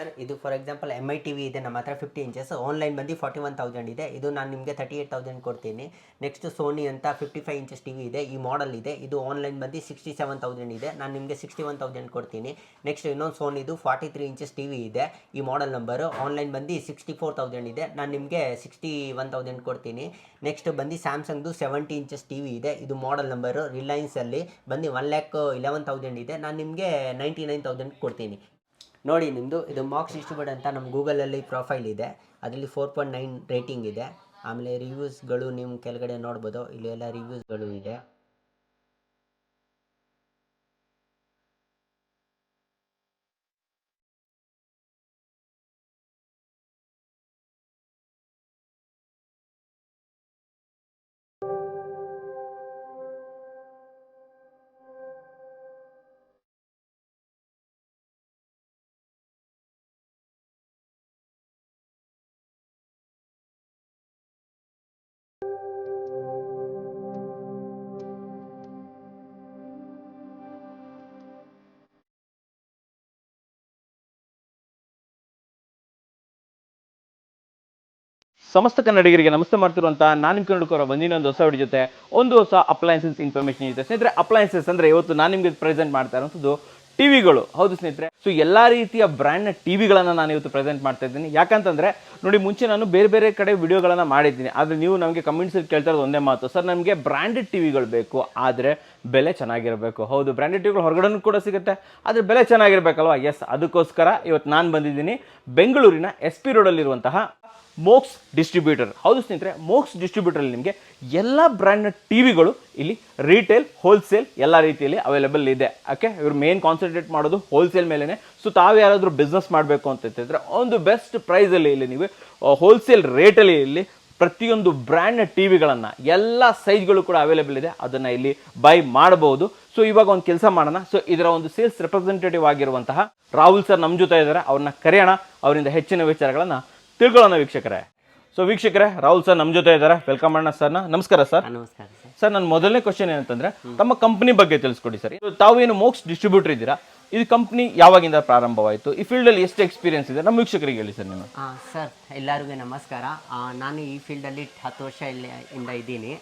Sir ಇದು for example MI TV ಇದೆ ನಮ್ಮ ಹತ್ರ 50 ಇಂಚಸ್ ಆನ್ಲೈನ್ ಬಂದು 41,000 ಇದೆ. ಇದು ನಾನು ನಿಮಗೆ 38,000 ಕೊಡ್ತೀನಿ. ನೆಕ್ಸ್ಟ್ ಸೋನಿ ಅಂತ 55 ಇಂಚಸ್ TV ಇದೆ, ಈ ಮಾಡೆಲ್ ಇದೆ. ಇದು ಆನ್ಲೈನ್ ಬಂದು 67,000 ಇದೆ, ನಾನು ನಿಮಗೆ 61,000 ಕೊಡ್ತೀನಿ. ನೆಕ್ಸ್ಟ್ ಇನ್ನೊಂದು ಸೋನಿದು 43 ಇಂಚಸ್ TV ಇದೆ, ಈ ಮಾಡೆಲ್ ನಂಬರು ಆನ್ಲೈನ್ ಬಂದು 64,000 ಇದೆ, ನಾನು ನಿಮಗೆ 61,000 ಕೊಡ್ತೀನಿ. ನೆಕ್ಸ್ಟ್ ಬಂದು ಸ್ಯಾಮ್ಸಂಗ್ದು 70 ಇಂಚಸ್ TV ಇದೆ, ಇದು ಮಾಡೆಲ್ ನಂಬರು ರಿಲಯನ್ಸಲ್ಲಿ ಬಂದು 1,11,000 ಇದೆ, ನಾನು ನಿಮಗೆ 99,000 ಕೊಡ್ತೀನಿ. ನೋಡಿ ನಿಮ್ಮದು ಇದು ಮಾರ್ಕ್ಸ್ ಡಿಸ್ಟ್ರಿಬ್ಯೂಟ್ ಅಂತ ನಮ್ಮ ಗೂಗಲಲ್ಲಿ ಪ್ರೊಫೈಲ್ ಇದೆ, ಅದರಲ್ಲಿ 4.9 ರೇಟಿಂಗ್ ಇದೆ. ಆಮೇಲೆ ರಿವ್ಯೂಸ್ಗಳು ನೀವು ಕೆಳಗಡೆ ನೋಡ್ಬೋದು, ಇಲ್ಲಿ ಎಲ್ಲ ರಿವ್ಯೂಸ್ಗಳು ಇದೆ. ಸಮಸ್ತ ಕನ್ನಡಿಗರಿಗೆ ನಮಸ್ತೆ ಮಾಡ್ತಿರುವಂಥ ನಾನು ನಿಮ್ಮ ಕನ್ನಡಕರ ಬಂದಿನ ಒಂದು ಹೊಸ ವಿಡಿಯೋ ಜೊತೆ ಒಂದು ಹೊಸ ಅಪ್ಲಯನ್ಸಸ್ ಇನ್ಫಾರ್ಮೇಷನ್ ಇದೆ ಸ್ನೇಹಿತರೆ. ಅಪ್ಲಯನ್ಸಸ್ ಅಂದರೆ ಇವತ್ತು ನಾನು ನಿಮಗೆ ಪ್ರೆಸೆಂಟ್ ಮಾಡ್ತಾ ಇರುವಂಥದ್ದು ಟಿವಿಗಳು. ಹೌದು ಸ್ನೇಹಿತರೆ, ಸೊ ಎಲ್ಲ ರೀತಿಯ ಬ್ರ್ಯಾಂಡ್ನ ಟಿವಿಗಳನ್ನು ನಾನು ಇವತ್ತು ಪ್ರೆಸೆಂಟ್ ಮಾಡ್ತಾ ಇದ್ದೀನಿ. ಯಾಕಂತಂದರೆ ನೋಡಿ, ಮುಂಚೆ ನಾನು ಬೇರೆ ಬೇರೆ ಕಡೆ ವಿಡಿಯೋಗಳನ್ನು ಮಾಡಿದ್ದೀನಿ, ಆದರೆ ನೀವು ನಮಗೆ ಕಮೆಂಟ್ಸಲ್ಲಿ ಕೇಳ್ತಾ ಇರೋದು ಒಂದೇ ಮಾತು, ಸರ್ ನಮಗೆ ಬ್ರ್ಯಾಂಡೆಡ್ ಟಿವಿಗಳು ಬೇಕು, ಆದರೆ ಬೆಲೆ ಚೆನ್ನಾಗಿರಬೇಕು. ಹೌದು, ಬ್ರ್ಯಾಂಡೆಡ್ ಟಿವಿಗಳು ಹೊರಗಡೆನೂ ಕೂಡ ಸಿಗುತ್ತೆ, ಆದರೆ ಬೆಲೆ ಚೆನ್ನಾಗಿರಬೇಕಲ್ವಾ? ಎಸ್, ಅದಕ್ಕೋಸ್ಕರ ಇವತ್ತು ನಾನು ಬಂದಿದ್ದೀನಿ ಬೆಂಗಳೂರಿನ SP ರೋಡಲ್ಲಿರುವಂತಹ ಮೋಕ್ಸ್ ಡಿಸ್ಟ್ರಿಬ್ಯೂಟರ್. ಹೌದು ಸ್ನೇಹಿತರೆ, ಮೋಕ್ಸ್ ಡಿಸ್ಟ್ರಿಬ್ಯೂಟರಲ್ಲಿ ನಿಮಗೆ ಎಲ್ಲ ಬ್ರ್ಯಾಂಡ್ನ ಟಿವಿಗಳು ಇಲ್ಲಿ ರಿಟೇಲ್, ಹೋಲ್ಸೇಲ್ ಎಲ್ಲ ರೀತಿಯಲ್ಲಿ ಅವೈಲೇಬಲ್ ಇದೆ. ಓಕೆ, ಇವರು ಮೇನ್ ಕಾನ್ಸಂಟ್ರೇಟ್ ಮಾಡೋದು ಹೋಲ್ಸೇಲ್ ಮೇಲೇ. ಸೊ ತಾವು ಯಾರಾದರೂ ಬಿಸ್ನೆಸ್ ಮಾಡಬೇಕು ಅಂತ ಇದ್ದರೆ ಒಂದು ಬೆಸ್ಟ್ ಪ್ರೈಸಲ್ಲಿ ಇಲ್ಲಿ ನೀವು ಹೋಲ್ಸೇಲ್ ರೇಟಲ್ಲಿ ಇಲ್ಲಿ ಪ್ರತಿಯೊಂದು ಬ್ರ್ಯಾಂಡ್ನ ಟಿವಿಗಳನ್ನು ಎಲ್ಲ ಸೈಜ್ಗಳು ಕೂಡ ಅವೈಲೇಬಲ್ ಇದೆ, ಅದನ್ನು ಇಲ್ಲಿ ಬೈ ಮಾಡಬಹುದು. ಸೊ ಇವಾಗ ಒಂದು ಕೆಲಸ ಮಾಡೋಣ. ಸೊ ಇದರ ಒಂದು ಸೇಲ್ಸ್ ರೆಪ್ರೆಸೆಂಟೇಟಿವ್ ಆಗಿರುವಂತಹ ರಾಹುಲ್ ಸರ್ ನಮ್ಮ ಜೊತೆ ಇದ್ದಾರೆ, ಅವ್ರನ್ನ ಕರೆಯೋಣ, ಅವರಿಂದ ಹೆಚ್ಚಿನ ವಿಚಾರಗಳನ್ನು ತಿಳ್ಕೊಳ್ಳೋಣ ವೀಕ್ಷಕರೇ. ಸೊ ವೀಕ್ಷಕರೇ, ರಾಹುಲ್ ಸರ್ ನಮ್ಮ ಜೊತೆ ಇದ್ದಾರೆ, ವೆಲ್ಕಮ್ ಮಾಡೋಣ ಸರ್ನ. ನಮಸ್ಕಾರ ಸರ್. ನಮಸ್ಕಾರ ಸರ್, ನನ್ನ ಮೊದಲನೇ ಕ್ವಶನ್ ಏನಂತಂದ್ರೆ ತಮ್ಮ ಕಂಪನಿ ಬಗ್ಗೆ ತಿಳಿಸ್ಕೊಡಿ ಸರ್. ತಾವೇನು ಮೋಕ್ಸ್ ಡಿಸ್ಟ್ರಿಬ್ಯೂಟರ್ ಇದ್ದೀರಾ, ಇದು ಕಂಪ್ನಿ ಯಾವಾಗಿಂದ ಪ್ರಾರಂಭವಾಯಿತು, ಈ ಫೀಲ್ಡಲ್ಲಿ ಎಷ್ಟು ಎಕ್ಸ್ಪೀರಿಯನ್ಸ್ ಇದೆ, ನಮ್ಮ ವೀಕ್ಷಕರಿಗೆ ಹೇಳಿ ಸರ್ ನೀವು. ಸರ್ ಎಲ್ಲರಿಗೂ ನಮಸ್ಕಾರ. ನಾನು ಈ ಫೀಲ್ಡಲ್ಲಿ 10 ವರ್ಷ ಇಂದ ಇದ್ದೀನಿ.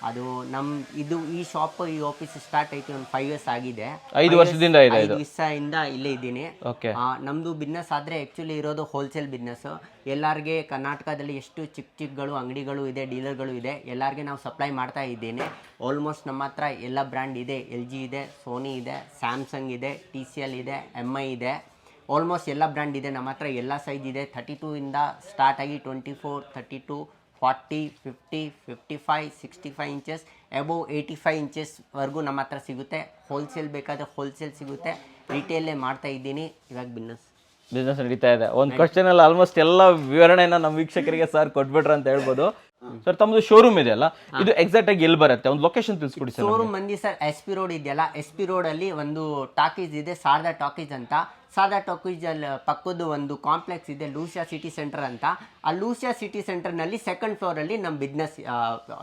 ಅದು ಈ ಶಾಪ್, ಈ ಆಫೀಸ್ ಸ್ಟಾರ್ಟ್ ಆಯ್ತು ಒಂದು 5 years ಆಗಿದೆ. 5 ವರ್ಷದಿಂದ ಇದೆ. 5 ವರ್ಷದಿಂದ ಇಲ್ಲೇ ಇದ್ದೀನಿ. ಓಕೆ. ನಮ್ಮದು ಬಿಸ್ನೆಸ್ ಆದರೆ ಆ್ಯಕ್ಚುಲಿ ಇರೋದು ಹೋಲ್ಸೇಲ್ ಬಿಸ್ನೆಸ್. ಎಲ್ಲರಿಗೆ ಕರ್ನಾಟಕದಲ್ಲಿ ಎಷ್ಟು ಚಿಕ್ಕಗಳು ಅಂಗಡಿಗಳು ಇದೆ, ಡೀಲರ್ಗಳು ಇದೆ, ಎಲ್ಲರಿಗೆ ನಾವು ಸಪ್ಲೈ ಮಾಡ್ತಾ ಇದ್ದೀನಿ. ಆಲ್ಮೋಸ್ಟ್ ನಮ್ಮ ಹತ್ರ ಎಲ್ಲ ಬ್ರ್ಯಾಂಡ್ ಇದೆ, LG ಇದೆ, ಸೋನಿ ಇದೆ, ಸ್ಯಾಮ್ಸಂಗ್ ಇದೆ, TCL ಇದೆ, MI ಇದೆ, ಆಲ್ಮೋಸ್ಟ್ ಎಲ್ಲ ಬ್ರ್ಯಾಂಡ್ ಇದೆ ನಮ್ಮ ಹತ್ರ. ಎಲ್ಲ ಸೈಜ್ ಇದೆ, 32 ಇಂದ ಸ್ಟಾರ್ಟ್ ಆಗಿ 24, 32, 40, 50, 55, 65 ಇಂಚಸ್, ಅಬೋವ್ 85 ಇಂಚಸ್ವರೆಗೂ ನಮ್ಮ ಹತ್ರ ಸಿಗುತ್ತೆ. ಹೋಲ್ಸೇಲ್ ಬೇಕಾದರೆ ಹೋಲ್ಸೇಲ್ ಸಿಗುತ್ತೆ, ರಿಟೇಲೇ ಮಾಡ್ತಾ ಇದ್ದೀನಿ ಇವಾಗ. ಬಿಸ್ನೆಸ್ ನಡೀತಾ ಇದೆ. ಒಂದು ಕ್ವಶನ್ ಅಲ್ಲಿ ಆಲ್ಮೋಸ್ಟ್ ಎಲ್ಲ ವಿವರಣೆನ ನಮ್ಮ ವೀಕ್ಷಕರಿಗೆ ಸರ್ ಕೊಟ್ಬಿಟ್ರೆ ಅಂತ ಹೇಳ್ಬೋದು. ಸರ್ ತಮ್ಮದು ಶೋರೂಮ್ ಇದೆ ಅಲ್ಲ, ಇದು ಎಕ್ಸಾಕ್ಟ್ ಆಗಿ ಎಲ್ಲಿ ಬರುತ್ತೆ, ಒಂದು ಲೊಕೇಶನ್ ತಿಳಿಸ್ಕೊಡಿ ಸರ್. ಶೋರೂಮ್ ಬಂದು ಸರ್ SP ರೋಡ್ ಇದೆಯಲ್ಲ, SP ರೋಡಲ್ಲಿ ಒಂದು ಟಾಕೀಸ್ ಇದೆ, ಶಾರದಾ ಟಾಕೀಸ್ ಅಂತ. ಶಾರದಾ ಟಾಕೀಸ್ ಅಲ್ಲಿ ಪಕ್ಕದ ಒಂದು ಕಾಂಪ್ಲೆಕ್ಸ್ ಇದೆ, ಲೂಸಿಯಾ ಸಿಟಿ ಸೆಂಟರ್ ಅಂತ. ಆ ಲೂಸಿಯಾ ಸಿಟಿ ಸೆಂಟರ್ನಲ್ಲಿ 2nd ಫ್ಲೋರಲ್ಲಿ ನಮ್ಮ ಬಿಸ್ನೆಸ್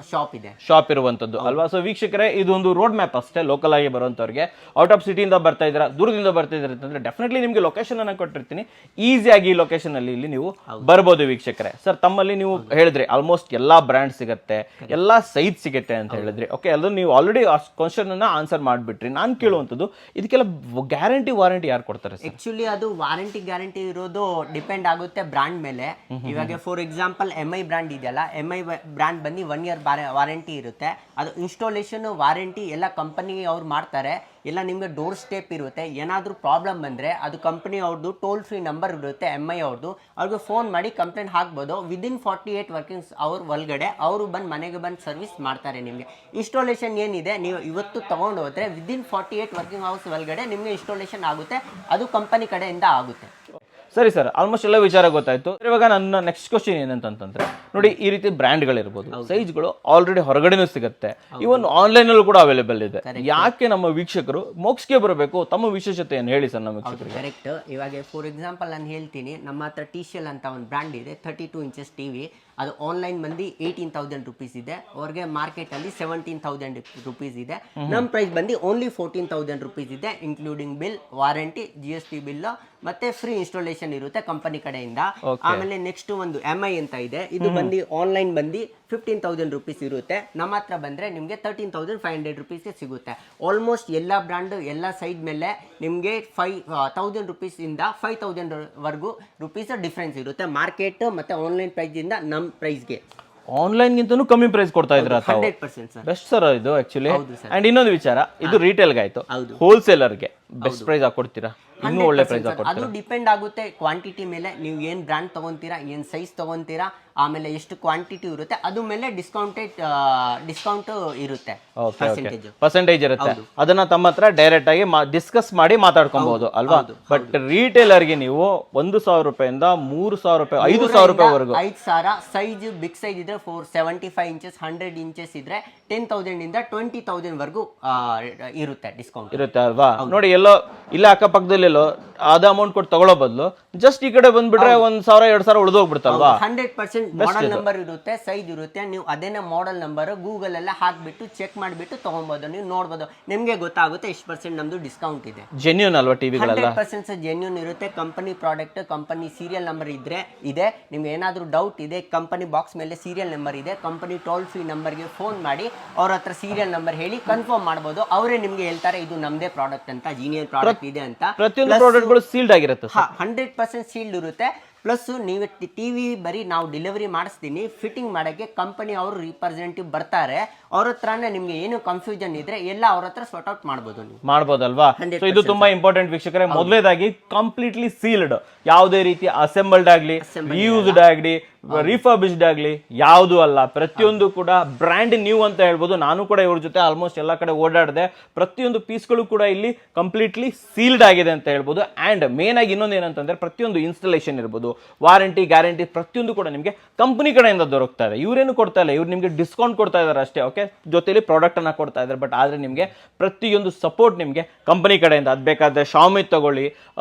ಶಾಪ್ ಇದೆ, ಶಾಪ್ ಇರುವಂಥದ್ದು ಅಲ್ವಾ? ಸೊ ವೀಕ್ಷಕರೇ, ಇದು ಒಂದು ರೋಡ್ ಮ್ಯಾಪ್ ಅಷ್ಟೇ. ಲೋಕಲ್ ಆಗಿ ಬರುವಂಥವ್ರಿಗೆ, ಔಟ್ ಆಫ್ ಸಿಟಿಯಿಂದ ಬರ್ತಾ ಇದ್ದೀರಾ, ದೂರದಿಂದ ಬರ್ತಾ ಇದ್ದಾರೆ ಅಂತಂದ್ರೆ ಡೆಫಿನೆಟ್ಲಿ ನಿಮಗೆ ಲೊಕೇಶನ್ ಅನ್ನು ಕೊಟ್ಟಿರ್ತೀನಿ, ಈಸಿಯಾಗಿ ಈ ಲೊಕೇಶನ್ ಅಲ್ಲಿ ಇಲ್ಲಿ ನೀವು ಬರ್ಬೋದು ವೀಕ್ಷಕರೇ. ಸರ್ ತಮ್ಮಲ್ಲಿ ನೀವು ಹೇಳಿದ್ರಿ ಆಲ್ಮೋಸ್ಟ್ ಎಲ್ಲಾ ಬ್ರ್ಯಾಂಡ್ ಸಿಗುತ್ತೆ, ಎಲ್ಲಾ ಸೈಜ್ ಸಿಗುತ್ತೆ ಅಂತ ಹೇಳಿದ್ರಿ. ಓಕೆ, ಅದನ್ನು ನೀವು ಆಲ್ರೆಡಿ ಕ್ವಶನ್ ಅನ್ನ ಆನ್ಸರ್ ಮಾಡಿಬಿಟ್ರಿ. ನಾನು ಕೇಳುವಂಥದ್ದು, ಇದಕ್ಕೆಲ್ಲ ಗ್ಯಾರಂಟಿ ವಾರಂಟಿ ಯಾರು ಕೊಡ್ತಾರೆ ಸರ್? ಆಕ್ಚುಲಿ ಅದು ವಾರಂಟಿ ಗ್ಯಾರಂಟಿ ಇರೋದು ಡಿಪೆಂಡ್ ಆಗುತ್ತೆ ಬ್ರ್ಯಾಂಡ್ ಮೇಲೆ. ಇವಾಗ ಫಾರ್ ಎಕ್ಸಾಂಪಲ್ MI ಬ್ರ್ಯಾಂಡ್ ಇದೆಯಲ್ಲ, MI ಬ್ರ್ಯಾಂಡ್ ಬಂದು 1 year ವಾರಂಟಿ ಇರುತ್ತೆ. ಅದು ಇನ್ಸ್ಟಾಲೇಷನ್ ವಾರಂಟಿ ಎಲ್ಲ ಕಂಪನಿ ಅವ್ರು ಮಾಡ್ತಾರೆ, ಎಲ್ಲ ನಿಮಗೆ ಡೋರ್ ಸ್ಟೆಪ್ ಇರುತ್ತೆ. ಏನಾದರೂ ಪ್ರಾಬ್ಲಮ್ ಬಂದರೆ ಅದು ಕಂಪನಿ ಅವ್ರದ್ದು ಟೋಲ್ ಫ್ರೀ ನಂಬರ್ ಇರುತ್ತೆ, MI ಅವ್ರದ್ದು, ಅವ್ರಿಗೆ ಫೋನ್ ಮಾಡಿ ಕಂಪ್ಲೇಂಟ್ ಹಾಕ್ಬೋದು. ವಿದಿನ್ 48 ವರ್ಕಿಂಗ್ ಅವರ್ ಒಳಗಡೆ ಅವರು ಮನೆಗೆ ಬಂದು ಸರ್ವಿಸ್ ಮಾಡ್ತಾರೆ. ನಿಮಗೆ ಇನ್ಸ್ಟಾಲೇಷನ್ ಏನಿದೆ, ನೀವು ಇವತ್ತು ತೊಗೊಂಡು ಹೋದರೆ ವಿದಿನ್ 48 ವರ್ಕಿಂಗ್ ಅವರ್ಸ್ ಒಳಗಡೆ ನಿಮಗೆ ಇನ್ಸ್ಟಾಲೇಷನ್ ಆಗುತ್ತೆ, ಅದು ಕಂಪನಿ ಕಡೆಯಿಂದ ಆಗುತ್ತೆ. ಸರಿ ಸರ್, ಆಲ್ಮೋಸ್ಟ್ ಎಲ್ಲ ವಿಚಾರ ಗೊತ್ತಾಯ್ತು. ಇವಾಗ ನನ್ನ ನೆಕ್ಸ್ಟ್ ಕ್ವಶನ್ ಏನಂತಂದ್ರೆ, ನೋಡಿ ಈ ರೀತಿ ಬ್ರ್ಯಾಂಡ್ಗಳಿರ್ಬೋದು, ಸೈಜ್ಗಳು ಆಲ್ರೆಡಿ ಹೊರಗಡೆನೂ ಸಿಗುತ್ತೆ, ಇವನ್ ಆನ್ಲೈನಲ್ಲೂ ಕೂಡ ಅವೈಲೇಬಲ್ ಇದೆ. ಯಾಕೆ ನಮ್ಮ ವೀಕ್ಷಕರು ಮೋಕ್ಸ್ಗೆ ಬರಬೇಕು, ತಮ್ಮ ವಿಶೇಷತೆಯನ್ನು ಹೇಳಿ ಸರ್ ನಮ್ಮ ವೀಕ್ಷಕರಿಗೆ. ಕರೆಕ್ಟ್. ಇವಾಗ ಫಾರ್ ಎಕ್ಸಾಂಪಲ್ ನಾನು ಹೇಳ್ತೀನಿ, ನಮ್ಮ ಹತ್ರ TCL ಅಂತ ಒಂದು ಬ್ರ್ಯಾಂಡ್ ಇದೆ, 32 ಇಂಚಸ್ TV. ಅದು ಆನ್ಲೈನ್ ಬಂದು 18,000 ರುಪೀಸ್ ಇದೆ, ಅವ್ರಿಗೆ ಮಾರ್ಕೆಟಲ್ಲಿ 17,000 ರುಪೀಸ್ ಇದೆ. ನಮ್ಮ ಪ್ರೈಸ್ ಬಂದು ಓನ್ಲಿ 14,000 ರುಪೀಸ್ ಇದೆ, including bill, warranty, GST bill ಮತ್ತೆ ಫ್ರೀ ಇನ್ಸ್ಟಾಲೇಷನ್ ಇರುತ್ತೆ ಕಂಪನಿ ಕಡೆಯಿಂದ. ಆಮೇಲೆ ನೆಕ್ಸ್ಟ್ ಒಂದು MI ಅಂತ ಇದೆ, ಇದು ಬಂದು ಆನ್ಲೈನ್ ಬಂದು 15,000 ರುಪೀಸ್ ಇರುತ್ತೆ. ನಮ್ಮ ಹತ್ರ ಬಂದ್ರೆ ನಿಮಗೆ 13,500 ರುಪೀಸ್ಗೆ ಸಿಗುತ್ತೆ. ಆಲ್ಮೋಸ್ಟ್ ಎಲ್ಲ ಬ್ರ್ಯಾಂಡ್ ಎಲ್ಲ ಸೈಜ್ ಮೇಲೆ ನಿಮಗೆ 5,000 ರುಪೀಸ್ ಇಂದ 5,000 ವರೆಗೂ ರುಪೀಸ್ ಡಿಫ್ರೆನ್ಸ್ ಇರುತ್ತೆ ಮಾರ್ಕೆಟ್ ಮತ್ತೆ ಆನ್ಲೈನ್ ಪ್ರೈಸ್ ಇಂದ ನಮ್ಮ ಪ್ರೈಸ್ಗೆ. ಆನ್ಲೈನ್ ಗಿಂತನೂ ಕಮ್ಮಿ ಪ್ರೈಸ್ ಕೊಡ್ತಾ ಇದ್ರ 100% ಸರ್. ಬೆಸ್ಟ್ ಸರ್ ಇದು ಆಕ್ಚುಲಿ. ಅಂಡ್ ಇನ್ನೊಂದು ವಿಚಾರ, ಇದು ರಿಟೇಲ್ಗೆ ಆಯ್ತು, ಹೋಲ್ಸೇಲರ್ಗೆ ಬೆಸ್ಟ್ ಪ್ರೈಸ್ ಹಾಕೊಡ್ತೀರಾ, ಇನ್ನೂ ಒಳ್ಳೆ ಪ್ರೈಸ್ ಹಾಕೊಡ್ತೀರಾ? ಅದು ಡಿಪೆಂಡ್ ಆಗುತ್ತೆ ಕ್ವಾಂಟಿಟಿ ಮೇಲೆ, ನೀವು ಏನು ಬ್ರ್ಯಾಂಡ್ ತಗೊಂತೀರಾ, ಏನು ಸೈಜ್ ತಗೊಂತೀರಾ, ಆಮೇಲೆ ಎಷ್ಟು ಕ್ವಾಂಟಿಟಿ ಇರುತ್ತೆ ಅದ್ರ ಮೇಲೆ ಡಿಸ್ಕೌಂಟ್ ಇರುತ್ತೆ, ಪರ್ಸೆಂಟೇಜ್ ಇರುತ್ತೆ. ಅದನ್ನ ತಮ್ಮ ಹತ್ರ ಡೈರೆಕ್ಟ್ ಆಗಿ ಡಿಸ್ಕಸ್ ಮಾಡಿ ಮಾತಾಡ್ಕೊಬಹುದು ಅಲ್ವಾ? ಬಟ್ ರಿಟೇಲರ್ಗೆ ನೀವು 1,000 ರೂಪಾಯಿಂದ 3,000 ರೂಪಾಯಿ 5,000 ರೂಪಾಯಿವರೆಗೂ 5,000 ಸೈಜ್ ಬಿಗ್ ಸೈಜ್ ಇದ್ರೆ 475 ಇಂಚಸ್ 100 ಇಂಚಸ್ ಇದ್ರೆ 10,000 ಇಂದ 20,000 ವರೆಗೂ ಇರುತ್ತೆ ಡಿಸ್ಕೌಂಟ್ ಇರುತ್ತೆ ಅಲ್ವಾ? ನೋಡಿ ಎಲ್ಲೋ ಇಲ್ಲ ಅಕ್ಕಪಕ್ಕದಲ್ಲಿ ಎಲ್ಲೋ ಅದ ಅಮೌಂಟ್ ಕೊಟ್ಟು ತಗೊಳ್ಳೋ ಬದಲು ಜಸ್ಟ್ ಈ ಕಡೆ ಬಂದ್ಬಿಟ್ರೆ 1,000 2,000 ಉಳಿದೋಗ್ಬಿಡ್ತಲ್ವಾ? 100% ಮಾಡೆಲ್ ನಂಬರ್ ಇರುತ್ತೆ, ಸೈಜ್ ಇರುತ್ತೆ. ನೀವು ಅದೇನೇ ಮಾಡೆಲ್ ನಂಬರ್ ಗೂಗಲ್ ಎಲ್ಲ ಹಾಕ್ಬಿಟ್ಟು ಚೆಕ್ ಮಾಡಿಬಿಟ್ಟು ತಗೊಬಹುದು, ನೀವು ನೋಡ್ಬೋದು, ನಿಮಗೆ ಗೊತ್ತಾಗುತ್ತೆ ಎಷ್ಟು ಪರ್ಸೆಂಟ್ ನಮ್ದು ಡಿಸ್ಕೌಂಟ್ ಇದೆ. ಜೆನ್ಯೂನ್ ಅಲ್ವಾ ಟಿವಿಗಳೆಲ್ಲ? 100% ಜೆನ್ಯೂನ್ ಇರುತ್ತೆ. Company product, company serial number ಇದೆ. ನಿಮ್ಗೆ ಏನಾದರೂ ಡೌಟ್ ಇದೆ, ಕಂಪನಿ ಬಾಕ್ಸ್ ಮೇಲೆ ಸೀರಿಯಲ್ ನಂಬರ್ ಇದೆ, ಕಂಪನಿ ಟೋಲ್ ಫ್ರೀ ನಂಬರ್ಗೆ ಫೋನ್ ಮಾಡಿ ಅವ್ರ ಹತ್ರ ಸೀರಿಯಲ್ ನಂಬರ್ ಹೇಳಿ ಕನ್ಫರ್ಮ್ ಮಾಡ್ಬೋದು. ಅವರೇ ನಿಮ್ಗೆ ಹೇಳ್ತಾರೆ ಇದು ನಮ್ದೇ ಪ್ರಾಡಕ್ಟ್ ಅಂತ, ಜೀನಿಯರ್ ಪ್ರಾಡಕ್ಟ್ ಇದೆ ಅಂತ. ಪ್ರತಿಯೊಂದು ಪ್ರಾಡಕ್ಟ್ಗಳು ಸೀಲ್ಡ್ ಆಗಿರುತ್ತೆ. 100% ಸೀಲ್ಡ್ ಇರುತ್ತೆ. ಪ್ಲಸ್ ನೀವು ಟಿವಿ ಬರೀ ನಾವು ಡೆಲಿವರಿ ಮಾಡಿಸ್ತೀನಿ, ಫಿಟ್ಟಿಂಗ್ ಮಾಡೋಕ್ಕೆ ಕಂಪನಿ ಅವರು ರಿಪ್ರೆಸೆಂಟೇಟಿವ್ ಬರ್ತಾರೆ, ಅವ್ರ ಹತ್ರನೇ ನಿಮ್ಗೆ ಏನು ಕನ್ಫ್ಯೂಷನ್ ಇದ್ರೆ ಎಲ್ಲ ಅವ್ರ ಹತ್ರ ಸಾರ್ಟ್ ಔಟ್ ಮಾಡ್ಬೋದು, ನೀವು ಮಾಡ್ಬೋದಲ್ವಾ? ಸೊ ಇದು ತುಂಬಾ ಇಂಪಾರ್ಟೆಂಟ್ ವೀಕ್ಷಕರೇ. ಮೊದಲೇದಾಗಿ ಕಂಪ್ಲೀಟ್ಲಿ ಸೀಲ್ಡ್, ಯಾವುದೇ ರೀತಿ ಅಸೆಂಬಲ್ಡ್ ಆಗ್ಲಿ, ಯೂಸ್ಡ್ ಆಗ್ಲಿ, ರಿಫರ್ಬಿಶ್ಡ್ ಆಗ್ಲಿ ಯಾವುದು ಅಲ್ಲ, ಪ್ರತಿಯೊಂದು ಕೂಡ ಬ್ರ್ಯಾಂಡ್ ನ್ಯೂ ಅಂತ ಹೇಳ್ಬೋದು. ನಾನು ಕೂಡ ಇವ್ರ ಜೊತೆ ಆಲ್ಮೋಸ್ಟ್ ಎಲ್ಲ ಕಡೆ ಓಡಾಡಿದೆ, ಪ್ರತಿಯೊಂದು ಪೀಸ್ಗಳು ಕೂಡ ಇಲ್ಲಿ ಕಂಪ್ಲೀಟ್ಲಿ ಸೀಲ್ಡ್ ಆಗಿದೆ ಅಂತ ಹೇಳ್ಬೋದು. ಅಂಡ್ ಮೇನ್ ಆಗಿ ಇನ್ನೊಂದು ಏನಂತಂದ್ರೆ ಪ್ರತಿಯೊಂದು ಇನ್ಸ್ಟಾಲೇಷನ್ ಇರ್ಬೋದು, ವಾರಂಟಿ, ಗ್ಯಾರಂಟಿ ಪ್ರತಿಯೊಂದು ಕೂಡ ನಿಮಗೆ ಕಂಪನಿ ಕಡೆಯಿಂದ ದೊರಕ್ತಾ ಇದೆ. ಇವರೇನು ಕೊಡ್ತಾ ಇಲ್ಲ, ಇವ್ರು ನಿಮಗೆ ಡಿಸ್ಕೌಂಟ್ ಕೊಡ್ತಾ ಇದ್ದಾರೆ ಅಷ್ಟೇ, ಓಕೆ, ಜೊತೆಲಿ ಪ್ರಾಡಕ್ಟ್ ಅನ್ನ ಕೊಡ್ತಾ ಇದ್ದಾರೆ. ಬಟ್ ಆದ್ರೆ ನಿಮಗೆ ಪ್ರತಿಯೊಂದು ಸಪೋರ್ಟ್ ನಿಮಗೆ ಕಂಪನಿ ಕಡೆಯಿಂದ. ಅದು ಬೇಕಾದ್ರೆ ಶಾಮಿ ತಗೊಳ್ಳಿ,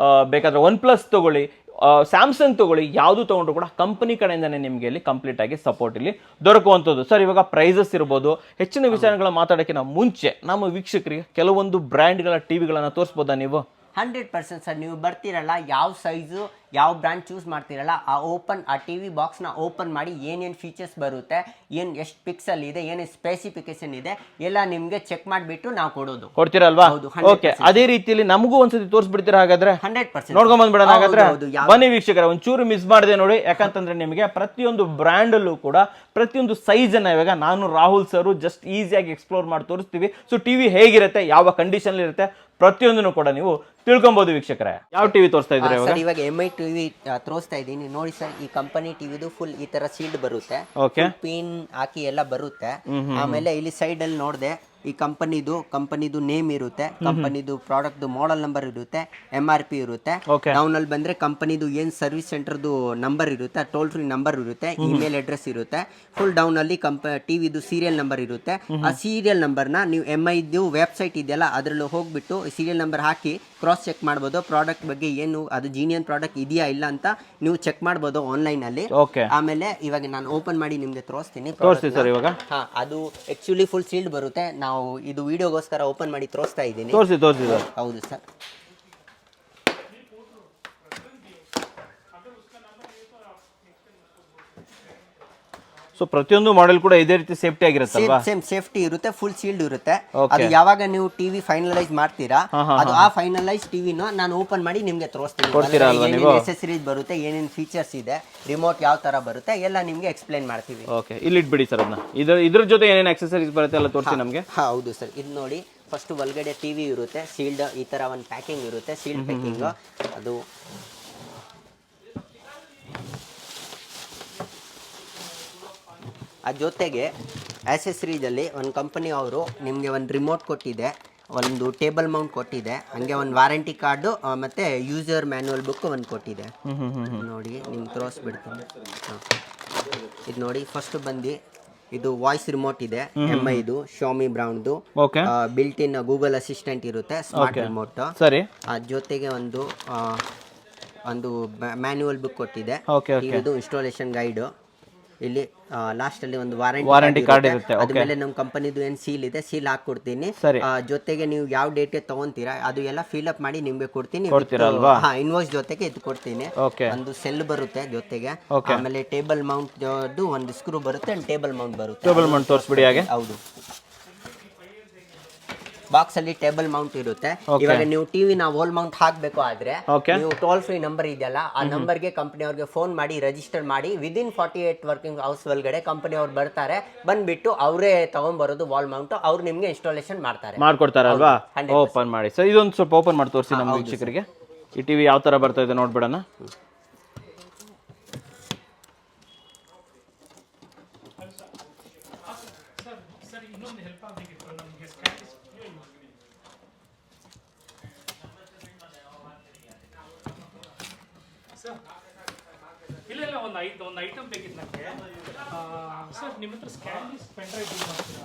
ಬೇಕಾದ್ರೆ OnePlus ತಗೊಳ್ಳಿ, ಸ್ಯಾಮ್ಸಂಗ್ ತಗೊಳ್ಳಿ, ಯಾವುದು ತಗೊಂಡ್ರು ಕೂಡ ಕಂಪನಿ ಕಡೆಯಿಂದನೇ ನಿಮಗೆ ಇಲ್ಲಿ ಕಂಪ್ಲೀಟ್ ಆಗಿ ಸಪೋರ್ಟ್ ಇಲ್ಲಿ ದೊರಕುವಂಥದ್ದು. ಸರ್, ಇವಾಗ ಪ್ರೈಸಸ್ ಇರ್ಬೋದು, ಹೆಚ್ಚಿನ ವಿಚಾರಗಳ ಮಾತಾಡೋಕ್ಕಿಂತ ಮುಂಚೆ ನಮ್ಮ ವೀಕ್ಷಕರಿಗೆ ಕೆಲವೊಂದು ಬ್ರ್ಯಾಂಡ್ಗಳ ಟಿವಿಗಳನ್ನು ತೋರಿಸ್ಬೋದಾ ನೀವು? 100% ಸರ್. ನೀವು ಬರ್ತೀರಲ್ಲ, ಯಾವ ಸೈಜು ಯಾವ ಬ್ರ್ಯಾಂಡ್ ಚೂಸ್ ಮಾಡ್ತೀರಲ್ಲ, ಆ ಟಿವಿ ಬಾಕ್ಸ್ನ ಓಪನ್ ಮಾಡಿ ಏನೇನು ಫೀಚರ್ಸ್ ಬರುತ್ತೆ, ಎಷ್ಟು ಪಿಕ್ಸಲ್ ಇದೆ, ಏನೇನು ಸ್ಪೆಸಿಫಿಕೇಶನ್ ಇದೆ ಎಲ್ಲ ನಿಮಗೆ ಚೆಕ್ ಮಾಡಿಬಿಟ್ಟು ನಾವು ಕೊಡ್ತೀರಲ್ವಾ? ಓಕೆ, ಅದೇ ರೀತಿಯಲ್ಲಿ ನಮಗೂ ಒಂದ್ಸತಿ ತೋರಿಸ್ಬಿಡ್ತೀರಾ ಹಾಗಾದ್ರೆ? 100% ನೋಡ್ಕೊಂಡ್ ಬಂದ್ಬಿಡೋಣ ಹಾಗಾದ್ರೆ. ಬನ್ನಿ ವೀಕ್ಷಕರ, ಒಂಚೂರು ಮಿಸ್ ಮಾಡಿದೆ ನೋಡಿ, ಯಾಕಂತಂದ್ರೆ ನಿಮಗೆ ಪ್ರತಿಯೊಂದು ಬ್ರ್ಯಾಂಡ್ ಅಲ್ಲೂ ಕೂಡ ಪ್ರತಿಯೊಂದು ಸೈಜ್ ಅನ್ನ ಇವಾಗ ನಾನು ರಾಹುಲ್ ಸರ್ ಜಸ್ಟ್ ಈಸಿಯಾಗಿ ಎಕ್ಸ್ಪ್ಲೋರ್ ಮಾಡಿ ತೋರಿಸ್ತೀವಿ. ಸೊ ಟಿವಿ ಹೇಗಿರುತ್ತೆ, ಯಾವ ಕಂಡೀಷನ್ ಇರುತ್ತೆ, ಪ್ರತಿಯೊಂದನ್ನು ಕೂಡ ನೀವು ತಿಳ್ಕೊಬಹುದು ವೀಕ್ಷಕರೇ. ಯಾವ ಟಿವಿ ತೋರಿಸ್ತಾ ಇದ್ದೀರಾ ಇವಾಗ? MI ಟಿವಿ ತೋರಿಸ್ತಾ ಇದ್ದೀನಿ ನೋಡಿ ಸರ್. ಈ ಕಂಪನಿ ಟಿವಿದು ಫುಲ್ ಈ ತರ ಸೀಲ್ಡ್ ಬರುತ್ತೆ, ಪಿನ್ ಹಾಕಿ ಎಲ್ಲ ಬರುತ್ತೆ. ಆಮೇಲೆ ಇಲ್ಲಿ ಸೈಡ್ ಅಲ್ಲಿ ನೋಡಿದೆ, ಈ ಕಂಪನಿದು ನೇಮ್ ಇರುತ್ತೆ, ಕಂಪನಿದು ಪ್ರಾಡಕ್ಟ್ ಮಾಡೆಲ್ ನಂಬರ್ ಇರುತ್ತೆ, MRP ಇರುತ್ತೆ. ಡೌನ್ ಅಲ್ಲಿ ಬಂದ್ರೆ ಕಂಪನಿದು ಏನ್ ಸರ್ವಿಸ್ ಸೆಂಟರ್ದು ನಂಬರ್ ಇರುತ್ತೆ, ಟೋಲ್ ಫ್ರೀ ನಂಬರ್ ಇರುತ್ತೆ, ಇಮೇಲ್ ಅಡ್ರೆಸ್ ಇರುತ್ತೆ. ಫುಲ್ ಡೌನ್ ಅಲ್ಲಿ ಟಿವಿದು ಸೀರಿಯಲ್ ನಂಬರ್ ಇರುತ್ತೆ. ಆ ಸೀರಿಯಲ್ ನಂಬರ್ನ ನೀವು MIದು ವೆಬ್ಸೈಟ್ ಇದೆಯಲ್ಲ ಅದರಲ್ಲಿ ಹೋಗ್ಬಿಟ್ಟು ಸೀರಿಯಲ್ ನಂಬರ್ ಹಾಕಿ ಕ್ರಾಸ್ ಚೆಕ್ ಮಾಡ್ಬೋದು. ಪ್ರಾಡಕ್ಟ್ ಬಗ್ಗೆ ಏನು ಅದು ಜೀನಿಯನ್ ಪ್ರಾಡಕ್ಟ್ ಇದೆಯಾ ಇಲ್ಲ ಅಂತ ನೀವು ಚೆಕ್ ಮಾಡ್ಬೋದು ಆನ್ಲೈನ್ ಅಲ್ಲಿ. ಆಮೇಲೆ ಇವಾಗ ನಾನು ಓಪನ್ ಮಾಡಿ ನಿಮ್ಗೆ ತೋರಿಸ್ತೀನಿ. ಅದು ಆಕ್ಚುಲಿ ಫುಲ್ ಸೀಲ್ಡ್ ಬರುತ್ತೆ. ನಾವು ಇದು ವಿಡಿಯೋಗೋಸ್ಕರ ಓಪನ್ ಮಾಡಿ ತೋರಿಸ್ತಾ ಇದ್ದೀನಿ. ಹೌದು ಸರ್. ಸೊ ಪ್ರತಿಯೊಂದು ಮಾಡೆಲ್ ಕೂಡ ಇದೇ ರೀತಿ ಸೇಫ್ಟಿ ಆಗಿರುತ್ತಲ್ವಾ? ಸೇಮ್ ಸೇಫ್ಟಿ ಇರುತ್ತೆ, ಫುಲ್ ಸೀಲ್ಡ್ ಇರುತ್ತೆ. ಅದು ಯಾವಾಗ ನೀವು ಟಿವಿ ಫೈನಲೈಸ್ ಮಾಡ್ತೀರಾ, ಅದು ಆ ಫೈನಲೈಸ್ ಟಿವಿನ ನಾನು ಓಪನ್ ಮಾಡಿ ನಿಮ್ಗೆ ತೋರಿಸ್ತೀನಿ. ಏನೇನು ಎಸೆಸರೀಸ್ ಬರುತ್ತೆ, ಏನೇನು ಫೀಚರ್ಸ್ ಇದೆ, ರಿಮೋಟ್ ಯಾವ ತರ ಬರುತ್ತೆ ಎಲ್ಲ ನಿಮ್ಗೆ ಎಕ್ಸ್ಪ್ಲೈನ್ ಮಾಡ್ತೀವಿ. ಓಕೆ, ಇಲ್ಲಿ ಇಟ್ಬಿಡಿ ಸರ್ ಅದನ್ನ. ಇದ್ರ ಜೊತೆ ಏನೇನು ಆಕ್ಸೆಸರೀಸ್ ಬರುತ್ತೆ ಎಲ್ಲ ತೋರಿಸಿ ನಮಗೆ. ಹೌದು ಸರ್. ಇದು ನೋಡಿ, ಫಸ್ಟ್ ಒಳಗಡೆ ಟಿವಿ ಇರುತ್ತೆ ಸೀಲ್ಡ್, ಈ ತರ ಒಂದು ಪ್ಯಾಕಿಂಗ್ ಇರುತ್ತೆ, ಸೀಲ್ಡ್ ಪ್ಯಾಕಿಂಗ್. ಅದು ಜೊತೆಗೆ ಆಕ್ಸೆಸರೀಸಲ್ಲಿ ಒಂದು ಕಂಪನಿ ಅವರು ನಿಮಗೆ ಒಂದು ರಿಮೋಟ್ ಕೊಟ್ಟಿದೆ, ಒಂದು ಟೇಬಲ್ ಮೌಂಟ್ ಕೊಟ್ಟಿದೆ, ಹಂಗೆ ಒಂದು ವಾರಂಟಿ ಕಾರ್ಡು ಮತ್ತು ಯೂಸರ್ ಮ್ಯಾನ್ಯುವಲ್ ಬುಕ್ ಒಂದು ಕೊಟ್ಟಿದೆ. ನೋಡಿ ನಿಮ್ಗೆ ತೋರಿಸ್ಬಿಡ್ತೀನಿ. ಇದು ನೋಡಿ, ಫಸ್ಟ್ ಬಂದು ಇದು ವಾಯ್ಸ್ ರಿಮೋಟ್ ಇದೆ, MIದು Shami ಬ್ರೌನ್ದು. Built in Google assistant ಇರುತ್ತೆ, ಸ್ಮಾರ್ಟ್ ರಿಮೋಟ್. ಸರಿ. ಜೊತೆಗೆ ಒಂದು ಮ್ಯಾನ್ಯುವಲ್ ಬುಕ್ ಕೊಟ್ಟಿದೆ, ಇದು ಇನ್ಸ್ಟಾಲೇಷನ್ ಗೈಡು. ಇಲ್ಲಿ ಲಾಸ್ಟಲ್ಲಿ ಒಂದು ವಾರಂಟಿ ಕಾರ್ಡ್ ಇರುತ್ತೆ. ಅದ್ಮೇಲೆ ನಮ್ಮ ಕಂಪನಿದು ಏನು ಸೀಲ್ ಇದೆ, ಸೀಲ್ ಹಾಕ್ಕೊಡ್ತೀನಿ. ಜೊತೆಗೆ ನೀವು ಯಾವ ಡೇಟ್ ತಗೊಂತೀರಾ ಅದು ಎಲ್ಲ ಫಿಲ್ ಅಪ್ ಮಾಡಿ ನಿಮ್ಗೆ ಕೊಡ್ತೀನಿ. ಇನ್ವಾಯ್ಸ್ ಜೊತೆಗೆ ಇದು ಕೊಡ್ತೀನಿ. ಒಂದು ಸೆಲ್ ಬರುತ್ತೆ ಜೊತೆಗೆ, ಆಮೇಲೆ ಟೇಬಲ್ ಮೌಂಟ್ ಒಂದು ಸ್ಕ್ರೂ ಬರುತ್ತೆ, ಟೇಬಲ್ ಮೌಂಟ್ ಬರುತ್ತೆ. ಟೇಬಲ್ ಮೌಂಟ್ ತೋರಿಸ್ಬಿಡಿ ಹಾಗೆ. ಹೌದು, ಬಾಕ್ಸ್ ಅಲ್ಲಿ ಟೇಬಲ್ ಮೌಂಟ್ ಇರುತ್ತೆ. ಇವಾಗ ನೀವು ಟಿವಿ ನ ವಾಲ್ ಮೌಂಟ್ ಹಾಕ್ಬೇಕು ಆದ್ರೆ ನೀವು ಟೋಲ್ ಫ್ರೀ ನಂಬರ್ ಇದೆಯಲ್ಲ, ಆ ನಂಬರ್ಗೆ ಕಂಪನಿ ಅವ್ರಿಗೆ ಫೋನ್ ಮಾಡಿ ರಿಜಿಸ್ಟರ್ ಮಾಡಿ ವಿದಿನ್ 48 ವರ್ಕಿಂಗ್ ಅವರ್ಸ್ ಒಳಗಡೆ ಕಂಪನಿ ಅವ್ರು ಬರ್ತಾರೆ. ಬಂದ್ಬಿಟ್ಟು ಅವರೇ ತಗೊಂಡ್ಬರೋದು ವಾಲ್ ಮೌಂಟ್, ಅವ್ರು ನಿಮ್ಗೆ ಇನ್ಸ್ಟಾಲೇಷನ್ ಮಾಡ್ಕೊಡ್ತಾರಲ್ವಾ? ಓಪನ್ ಮಾಡಿ ಸರ್, ಇದೊಂದು ಸ್ವಲ್ಪ ಓಪನ್ ಮಾಡಿ ತೋರಿಸಿ ನಮ್ಮ ವೀಕ್ಷಕರಿಗೆ. ಈ ಟಿವಿ ಯಾವ ತರ ಬರ್ತಾ ಇದೆ ನೋಡ್ಬಿಡೋಣ. ಇಲ್ಲ ಒಂದು ಐಟಮ್ ಬೇಕಿತ್ತು ನನಗೆ ಸರ್. ನಿಮ್ಮ ಹತ್ರ ಸ್ಕ್ಯಾನ್ ಪೆನ್ ಡ್ರೈವ್ ಯೂಸ್ ಮಾಡ್ತೀರಾ?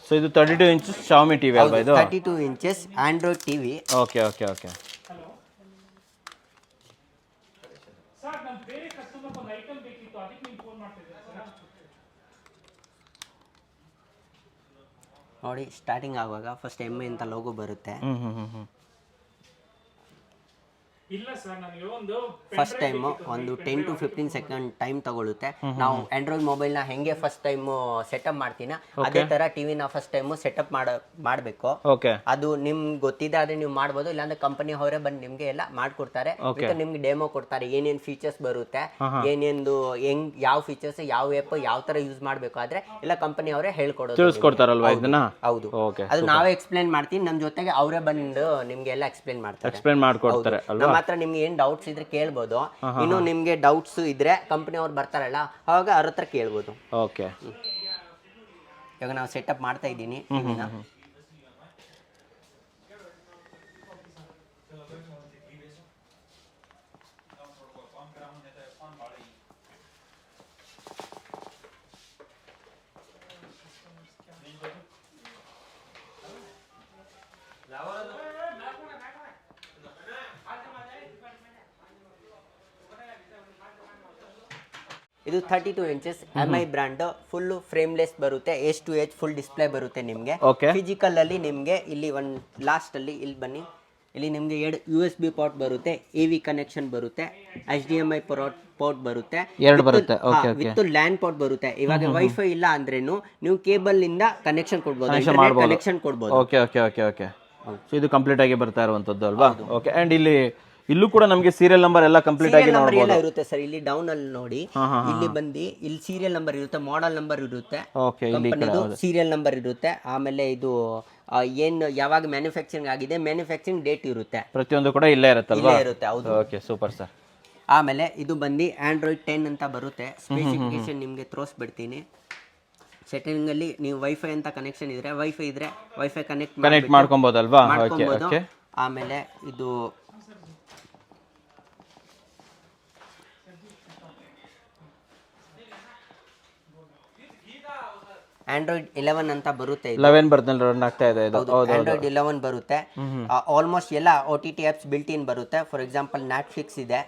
ಸೊ ಇದು 32 ಇಂಚಸ್ Xiaomi ಟಿವಿ ಅಲ್ವಾ ಇದು? 32 inches Android TV. Okay okay okay. Hello sir, ನಮ್ಮ ಬೇರೆ ಕಸ್ಟಮರ್ ಒಂದು ಐಟಮ್ ಬೇಕಿತ್ತು, ಅದಕ್ಕೆ ನೀವು ಫೋನ್ ಮಾಡ್ತಿದ್ದೀರಾ ಸರ್? ನೋಡಿ, ಸ್ಟಾರ್ಟಿಂಗ್ ಆಗುವಾಗ ಫಸ್ಟ್ ಎಮ್ ಅಂತ ಲೋಗೋ ಬರುತ್ತೆ. ಇಲ್ಲ ಸರ್, ನನಗೆ ಒಂದು ಫಸ್ಟ್ ಟೈಮ್ ಒಂದು 10 to 15 ಸೆಕೆಂಡ್ ಟೈಮ್ ತಗೊಳುತ್ತೆ. ನಾವು ಆಂಡ್ರಾಯ್ಡ್ ಮೊಬೈಲ್ನ ಹೆಂಗೆ ಫಸ್ಟ್ ಟೈಮ್ ಸೆಟಪ್ ಮಾಡ್ತೀನ ಅದೇ ತರ ಟಿವಿನ ಫಸ್ಟ್ ಟೈಮ್ ಸೆಟಪ್ ಮಾಡಬೇಕು. ಅದು ನಿಮ್ಗೆ ಗೊತ್ತಿದೆ ಆದ್ರೆ ನೀವು ಮಾಡ್ಬೋದು, ಇಲ್ಲಾಂದ್ರೆ ಕಂಪನಿ ಅವರೇ ಬಂದು ನಿಮ್ಗೆ ಎಲ್ಲ ಮಾಡ್ಕೊಡ್ತಾರೆ. ನಿಮ್ಗೆ ಡೆಮೋ ಕೊಡ್ತಾರೆ, ಏನೇನ್ ಫೀಚರ್ಸ್ ಬರುತ್ತೆ, ಏನೇನು ಹೆಂಗ್ ಯಾವ ಫೀಚರ್ಸ್ ಯಾವ ಆ್ಯಪ್ ಯಾವ ತರ ಯೂಸ್ ಮಾಡ್ಬೇಕು ಆದ್ರೆ ಎಲ್ಲ ಕಂಪನಿ ಅವರೇ ಹೇಳ್ಕೊಡ್ತಾರಲ್ವಾ ಇದನ್ನ? ಹೌದು, ಅದು ನಾವೇ ಎಕ್ಸ್ಪ್ಲೈನ್ ಮಾಡ್ತೀನಿ, ನಮ್ ಜೊತೆಗೆ ಅವರೇ ಬಂದು ನಿಮ್ಗೆ ಎಲ್ಲ ಎಕ್ಸ್ಪ್ಲೈನ್ ಮಾಡ್ತಾರೆ. ಮಾತ್ರ ನಿಮ್ಗೆ ಏನ್ ಡೌಟ್ಸ್ ಇದ್ರೆ ಕೇಳ್ಬೋದು. ಇನ್ನು ನಿಮ್ಗೆ ಡೌಟ್ಸ್ ಇದ್ರೆ ಕಂಪನಿ ಅವ್ರು ಬರ್ತಾರಲ್ಲ ಅವಾಗ ಅವ್ರ ಹತ್ರ ಕೇಳ್ಬೋದು. ಓಕೆ, ಇವಾಗ ನಾವು ಸೆಟಪ್ ಮಾಡ್ತಾ ಇದ್ದೀನಿ. ಇದು 32 inches MI brand, full frameless ಬರುತ್ತೆ, H2H ಫುಲ್ ಡಿಸ್ಪ್ಲೇ ಬರುತ್ತೆ ನಿಮಗೆ. ಫಿಸಿಕಲ್ ಅಲ್ಲಿ ನಿಮಗೆ ಇಲ್ಲಿ ಒಂದು ಲಾಸ್ಟ್ ಅಲ್ಲಿ ಇಲ್ಲಿ ಬನ್ನಿ, ಇಲ್ಲಿ ನಿಮಗೆ 2 USB ಪೋರ್ಟ್ ಬರುತ್ತೆ, AV ಕನೆಕ್ಷನ್ ಬರುತ್ತೆ, HDMI ಪೋರ್ಟ್ ಬರುತ್ತೆ, ವಿತ್ ಲ್ಯಾನ್ ಪೋರ್ಟ್ ಬರುತ್ತೆ. ಇವಾಗ ವೈಫೈ ಇಲ್ಲ ಅಂದ್ರೇನು ನೀವು ಕೇಬಲ್ ಇಂದ ಕನೆಕ್ಷನ್ ಕೊಡ್ಬೋದು. Okay okay okay okay. So ಇದು ಕಂಪ್ಲೀಟ್ ಆಗಿ ಬರ್ತಾ ಇರುವಂತದ್ದು ಅಲ್ವಾ? ಓಕೆ. ಅಂಡ್ ಇಲ್ಲೂ ಕೂಡ ನಮಗೆ ಸೀರಿಯಲ್ ನಂಬರ್ ಎಲ್ಲ ಕಂಪ್ಲೀಟ್ ಆಗಿ ಎಲ್ಲ ಇರುತ್ತೆ ಸರ್. ಇಲ್ಲಿ ಡೌನ್ ಅಲ್ಲಿ ನೋಡಿ, ಇಲ್ಲಿ ಬಂದು ಇಲ್ಲಿ ಸೀರಿಯಲ್ ನಂಬರ್ ಇರುತ್ತೆ, ಮಾಡೆಲ್ ನಂಬರ್ ಇರುತ್ತೆ, ಸೀರಿಯಲ್ ನಂಬರ್ ಇರುತ್ತೆ. ಆಮೇಲೆ ಇದು ಏನು ಯಾವಾಗ ಮ್ಯಾನುಫ್ಯಾಕ್ಚರಿಂಗ್ ಆಗಿದೆ, ಮ್ಯಾನುಫ್ಯಾಕ್ಚರಿಂಗ್ ಡೇಟ್ ಇರುತ್ತೆ, ಪ್ರತಿಯೊಂದು ಕೂಡ ಇಲ್ಲೇ ಇರುತ್ತಲ್ವಾ? ಇರುತ್ತೆ. ಹೌದು. Okay, super sir. ಆಮೇಲೆ ಇದು ಬಂದು ಆಂಡ್ರಾಯ್ಡ್ 10 ಅಂತ ಬರುತ್ತೆ. ಸ್ಪೆಸಿಫಿಕೇಶನ್ ನಿಮಗೆ ತೋರಿಸ್ಬಿಡ್ತೀನಿ. ಸೆಟ್ಟಿಂಗ್ ಅಲ್ಲಿ ನೀವು ವೈಫೈ ಅಂತ ಕನೆಕ್ಷನ್ ಇದ್ರೆ ವೈಫೈ ಇದ್ರೆ ವೈಫೈ ಕನೆಕ್ಟ್ ಮಾಡ್ಕೊಬೋದಲ್ವಾ? ಆಮೇಲೆ ಇದು ಆಂಡ್ರಾಯ್ಡ್ 11 ಅಂತ ಬರುತ್ತೆ. 11 ಬರ್ನಲ್ಲಿ ರನ್ ಆಗ್ತಾ ಇದೆ ಇದು. ಆಂಡ್ರಾಯ್ಡ್ 11 ಬರುತ್ತೆ. ಆಲ್ಮೋಸ್ಟ್ ಎಲ್ಲ OTT ಆಪ್ಸ್ ಬಿಲ್ಟ್ ಇನ್ ಬರುತ್ತೆ. ಫಾರ್ ಎಕ್ಸಾಂಪಲ್ ನೆಟ್ಫ್ಲಿಕ್ಸ್ ಇದೆ,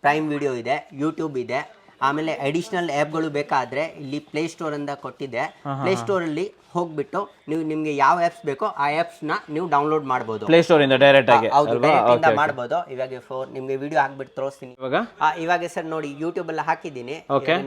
ಪ್ರೈಮ್ ವಿಡಿಯೋ ಇದೆ, ಯೂಟ್ಯೂಬ್ ಇದೆ. ಆಮೇಲೆ ಅಡಿಷನಲ್ ಆ್ಯಪ್ಗಳು ಬೇಕಾದ್ರೆ ಇಲ್ಲಿ ಪ್ಲೇಸ್ಟೋರ್ ಅಂತ ಕೊಟ್ಟಿದೆ. ಪ್ಲೇಸ್ಟೋರ್ ಅಲ್ಲಿ ಹೋಗ್ಬಿಟ್ಟು ನೀವು ನಿಮ್ಗೆ ಯಾವ ಆ್ಯಪ್ಸ್ ಬೇಕೋ ಆ ಆ್ಯಪ್ಸ್ ನ ನೀವು ಡೌನ್ಲೋಡ್ ಮಾಡಬಹುದು. ಪ್ಲೇಸ್ಟೋರ್ ಇಂದ ಡೈರೆಕ್ಟ್ ಆಗಿ ಮಾಡಬಹುದು. ಇವಾಗ ನಿಮ್ಗೆ ವಿಡಿಯೋ ಹಾಕ್ಬಿಟ್ಟು ತೋರಿಸ್ತೀನಿ. ಇವಾಗ ಸರ್ ನೋಡಿ, ಯೂಟ್ಯೂಬ್ ಎಲ್ಲ ಹಾಕಿದ್ದೀನಿ.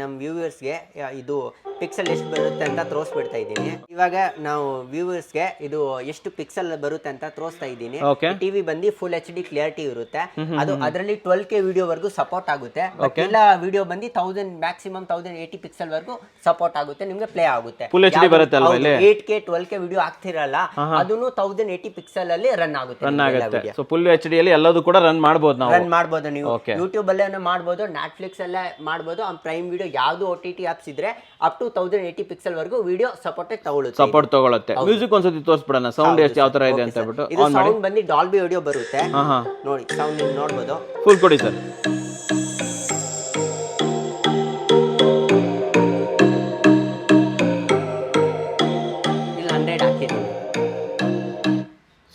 ನಮ್ಮ ವ್ಯೂವರ್ಸ್ಗೆ ಇದು ಪಿಕ್ಸೆಲ್ ಎಷ್ಟು ಬರುತ್ತೆ ಅಂತ ತೋರಿಸ್ಬಿಡ್ತಾ ಇದ್ದೀನಿ. ಇವಾಗ ನಾವು ವ್ಯೂವರ್ಸ್ಗೆ ಇದು ಎಷ್ಟು ಪಿಕ್ಸೆಲ್ ಬರುತ್ತೆ ಅಂತ ತೋರಿಸ್ತಾ ಇದ್ದೀನಿ. ಟಿವಿ ಬಂದು ಫುಲ್ HD ಕ್ಲಿಯರಿಟಿ ಇರುತ್ತೆ. ಅದು ಅದರಲ್ಲಿ 12K ವಿಡಿಯೋ ವರ್ಗೂ ಸಪೋರ್ಟ್ ಆಗುತ್ತೆ. ಎಲ್ಲ ವಿಡಿಯೋ ಬಂದು 1000 ಮ್ಯಾಕ್ಸಿಮಮ್ 1080 ಪಿಕ್ಸೆಲ್ ವರ್ಗೂ ಸಪೋರ್ಟ್ ಆಗುತ್ತೆ, ನಿಮ್ಗೆ ಪ್ಲೇ ಆಗುತ್ತೆ. 8K 12K ವಿಡಿಯೋ ಆಗ್ತಿರಲ್ಲ, ಅದನ್ನು 1080 ಪಿಕ್ಸೆಲ್ ಅಲ್ಲಿ ರನ್ ಆಗುತ್ತೆ. ಸೊ ಫುಲ್ HD ಅಲ್ಲಿ ಎಲ್ಲದೂ ಕೂಡ ರನ್ ಮಾಡಬಹುದು ನಾವು. ರನ್ ಮಾಡಬಹುದು ನೀವು ಯೂಟ್ಯೂಬ್ ಅಲ್ಲೇ ಮಾಡಬಹುದು, ನೆಟ್ಫ್ಲಿಕ್ಸ್ ಅಲ್ಲೇ ಮಾಡಬಹುದು. ಪ್ರೈಮ್ ವಿಡಿಯೋ ಯಾವ್ದು OTT ಆಪ್ಸ್ ಇದ್ರೆ ಅಪ್ ಟು 1080 ಪಿಕ್ಸೆಲ್ ವರ್ಗೂ ವಿಡಿಯೋ ಸಪೋರ್ಟ್ ತಗೊಳುತ್ತೆ. ಮ್ಯೂಸಿಕ್ ಒಂದ್ಸತಿ ತೋರಿಸ್ಬಿಡೋಣ, ಸೌಂಡ್ ಎಷ್ಟು ಯಾವ ತರ ಇದೆ ಅಂತ ಹೇಳ್ಬಿಟ್ಟು. ಇದು ಸೌಂಡ್ ಬಂದು ಡಾಲ್ಬಿ ಆಡಿಯೋ ಬರುತ್ತೆ. ನೋಡಿ ಸೌಂಡ್ ನೋಡಬಹುದು. ಫುಲ್ ಕೊಡಿ ಸರ್.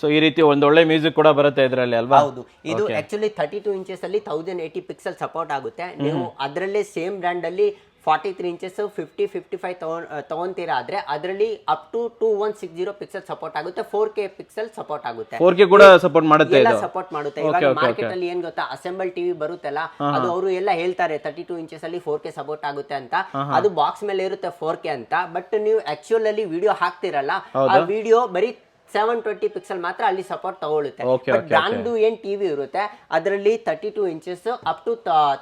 ಸೊ ಈ ರೀತಿ ಒಂದು ಒಳ್ಳೆ ಮ್ಯೂಸಿಕ್ ಕೂಡ ಬರುತ್ತೆ ಇದರಲ್ಲಿ ಅಲ್ವಾ? ಹೌದು, ಇದು ಆಕ್ಚುಲಿ 32 ಇಂಚಸ್ ಅಲ್ಲಿ 1080 ಪಿಕ್ಸೆಲ್ ಸಪೋರ್ಟ್ ಆಗುತ್ತೆ. ನೀವು ಅದರಲ್ಲೇ ಸೇಮ್ ಬ್ರ್ಯಾಂಡ್ ಅಲ್ಲಿ 43 ಇಂಚಸ್ 55 ತಗೊಂತೀರಾ ಆದ್ರೆ ಅದರಲ್ಲಿ ಅಪ್ ಟು 2160 ಪಿಕ್ಸೆಲ್ ಸಪೋರ್ಟ್ ಆಗುತ್ತೆ. 4K ಪಿಕ್ಸೆಲ್ ಸಪೋರ್ಟ್ ಆಗುತ್ತೆ. 4K ಕೂಡ ಸಪೋರ್ಟ್ ಮಾಡುತ್ತೆ ಎಲ್ಲ ಇದು. ಸಪೋರ್ಟ್ ಮಾಡುತ್ತೆ. ಇವಾಗ ಮಾರ್ಕೆಟ್ ಅಲ್ಲಿ ಏನ್ ಗೊತ್ತಾ, ಅಸೆಂಬಲ್ ಟಿವಿ ಬರುತ್ತಲ್ಲ, ಅದು ಅವರು ಎಲ್ಲ ಹೇಳ್ತಾರೆ 32 ಇಂಚಸ್ ಅಲ್ಲಿ 4K ಸಪೋರ್ಟ್ ಆಗುತ್ತೆ ಅಂತ. ಅದು ಬಾಕ್ಸ್ ಮೇಲೆ ಇರುತ್ತೆ 4K ಅಂತ. ಬಟ್ ನೀವು ಆಕ್ಚುಲ್ ಅಲ್ಲಿ ವಿಡಿಯೋ ಹಾಕ್ತಿರಲ್ಲ, ಆ ವಿಡಿಯೋ ಬರೀ 720 ಪಿಕ್ಸೆಲ್ ಮಾತ್ರ ಅಲ್ಲಿ ಸಪೋರ್ಟ್ ತಗೊಳುತ್ತೆ. ಬಟ್ ಬ್ರಾಂಡ್ ಏನ್ ಟಿವಿ ಇರುತ್ತೆ ಅದರಲ್ಲಿ 32 ಇಂಚಸ್ ಅಪ್ ಟು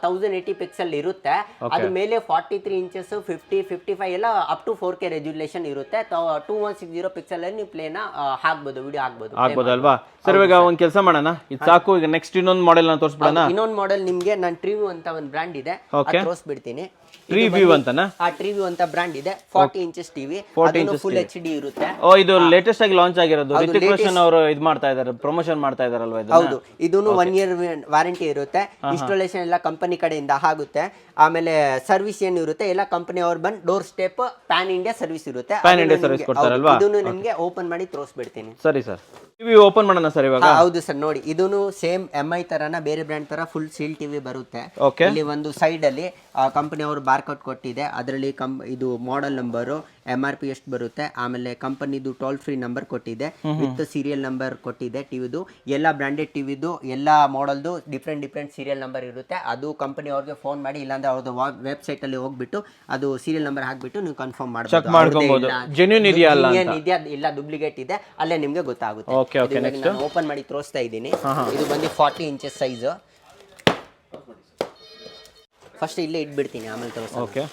1080 ಪಿಕ್ಸೆಲ್ ಇರುತ್ತೆ. ಅದ್ರ ಮೇಲೆ 43 ಇಂಚಸ್ 55 ಎಲ್ಲ ಅಪ್ ಟು 4K ರೆಸಲ್ಯೂಷನ್ ಇರುತ್ತೆ. 2160 ಪಿಕ್ಸೆಲ್ ಅಲ್ಲಿ ನೀವು ಪ್ಲೇನ ಹಾಕ್ಬೋದು, ವಿಡಿಯೋ ಹಾಕ್ಬೋದು ಅಲ್ವಾ ಸರ್? ಇವಾಗ ಒಂದ್ ಕೆಲಸ ಮಾಡೋಣ, ಇದು ಸಾಕು. ಈಗ ನೆಕ್ಸ್ಟ್ ಇನ್ನೊಂದು ಮಾಡೆಲ್ ನಾನು ತೋರಿಸ್ಬಿಡೋಣ. ಇನ್ನೊಂದು ಮಾಡೆಲ್ ನಿಮ್ಗೆ ನಾನು ಟ್ರಿವ್ಯೂ ಅಂತ ಒಂದು ಬ್ರಾಂಡ್ ಇದೆ, ತೋರಿಸ್ಬಿಡ್ತೀನಿ. ಟ್ರಿವ್ಯೂ ಅಂತನಾ? ಟ್ರಿವ್ಯೂ ಅಂತ ಬ್ರಾಂಡ್ ಇದೆ. 40 ಇಂಚಸ್ ಟಿವಿ, ಫುಲ್ HD ಇರುತ್ತೆ. ಓ, ಇದು ಲೇಟೆಸ್ಟ್ ಆಗಿ ಲಾಂಚ್ ಆಗಿರೋದು. ರಿತಿಕ್ ರೋಷನ್ ಅವರು ಇದು ಮಾಡ್ತಾ ಇದ್ದಾರೆ, ಪ್ರಮೋಷನ್ ಮಾಡ್ತಾ ಇದಾರಲ್ವಾ ಇದು? ಹೌದು, ಇದೂನು 1 ಇಯರ್ ವಾರಂಟಿ ಇರುತ್ತೆ. ಇನ್ಸ್ಟಾಲೇಷನ್ ಎಲ್ಲ ಕಂಪನಿ ಕಡೆಯಿಂದ ಆಗುತ್ತೆ. ಆಮೇಲೆ ಸರ್ವಿಸ್ ಏನು ಇರುತ್ತೆ ಎಲ್ಲ ಕಂಪನಿ ಅವ್ರು ಬಂದು door step pan India service ಇರುತ್ತೆ. ಪ್ಯಾನ್ ಇಂಡಿಯಾ ಸರ್ವಿಸ್ ಕೊಡ್ತಾರಲ್ವಾ? ಇದನ್ನು ನಿಮಗೆ ಓಪನ್ ಮಾಡಿ ತೋರಿಸ್ಬಿಡ್ತೀನಿ. ಸರಿ ಸರ್, ಟಿವಿ ಓಪನ್ ಮಾಡೋಣ ಸರ್ ಇವಾಗ. ಹೌದು ಸರ್, ನೋಡಿ ಇದೂನು ಸೇಮ್ MI ತರನ ಬೇರೆ ಬ್ರ್ಯಾಂಡ್ ತರ ಫುಲ್ ಸೀಲ್ ಟಿವಿ ಬರುತ್ತೆ. ಇಲ್ಲಿ ಒಂದು ಸೈಡ್ ಅಲ್ಲಿ ಕಂಪನಿ ಅವರು ಬಾರ್ಕೋಡ್ ಕೊಟ್ಟಿದೆ. ಅದರಲ್ಲಿ ಇದು ಮಾಡೆಲ್ ನಂಬರು, MRP ಎಷ್ಟು ಬರುತ್ತೆ, ಆಮೇಲೆ ಕಂಪನಿದು ಟೋಲ್ ಫ್ರೀ ನಂಬರ್ ಕೊಟ್ಟಿದೆ, ವಿತ್ ಸೀರಿಯಲ್ ನಂಬರ್ ಕೊಟ್ಟಿದೆ. ಟಿವಿದು ಎಲ್ಲ ಬ್ರಾಂಡೆಡ್ ಟಿವಿದು ಎಲ್ಲ ಮಾಡೆಲ್ದು ಡಿಫ್ರೆಂಟ್ ಸೀರಿಯಲ್ ನಂಬರ್ ಇರುತ್ತೆ. ಅದು ಕಂಪನಿ ಅವ್ರಿಗೆ ಫೋನ್ ಮಾಡಿ, ಇಲ್ಲಾಂದ್ರೆ ಅವ್ರದ್ದು ವೆಬ್ಸೈಟ್ ಅಲ್ಲಿ ಹೋಗ್ಬಿಟ್ಟು ಅದು ಸೀರಿಯಲ್ ನಂಬರ್ ಹಾಕ್ಬಿಟ್ಟು ನೀವು ಕನ್ಫರ್ಮ್ ಮಾಡ್ಬೋದು. ಜೆನ್ಯೂನ್ ಇದೆಯಾ ಇಲ್ಲ ಡುಪ್ಲಿಕೇಟ್ ಇದೆ, ಅಲ್ಲೇ ನಿಮ್ಗೆ ಗೊತ್ತಾಗುತ್ತೆ. ನಾನು ಓಪನ್ ಮಾಡಿ ತೋರಿಸ್ತಾ ಇದ್ದೀನಿ. ಇದು ಬಂದು 40 ಇಂಚಸ್ ಸೈಜ್. ಫಸ್ಟ್ ಇಲ್ಲೇ ಇಟ್ಬಿಡ್ತೀನಿ, ಆಮೇಲೆ ತೋರಿಸ್ತೀನಿ. ಓಕೆ,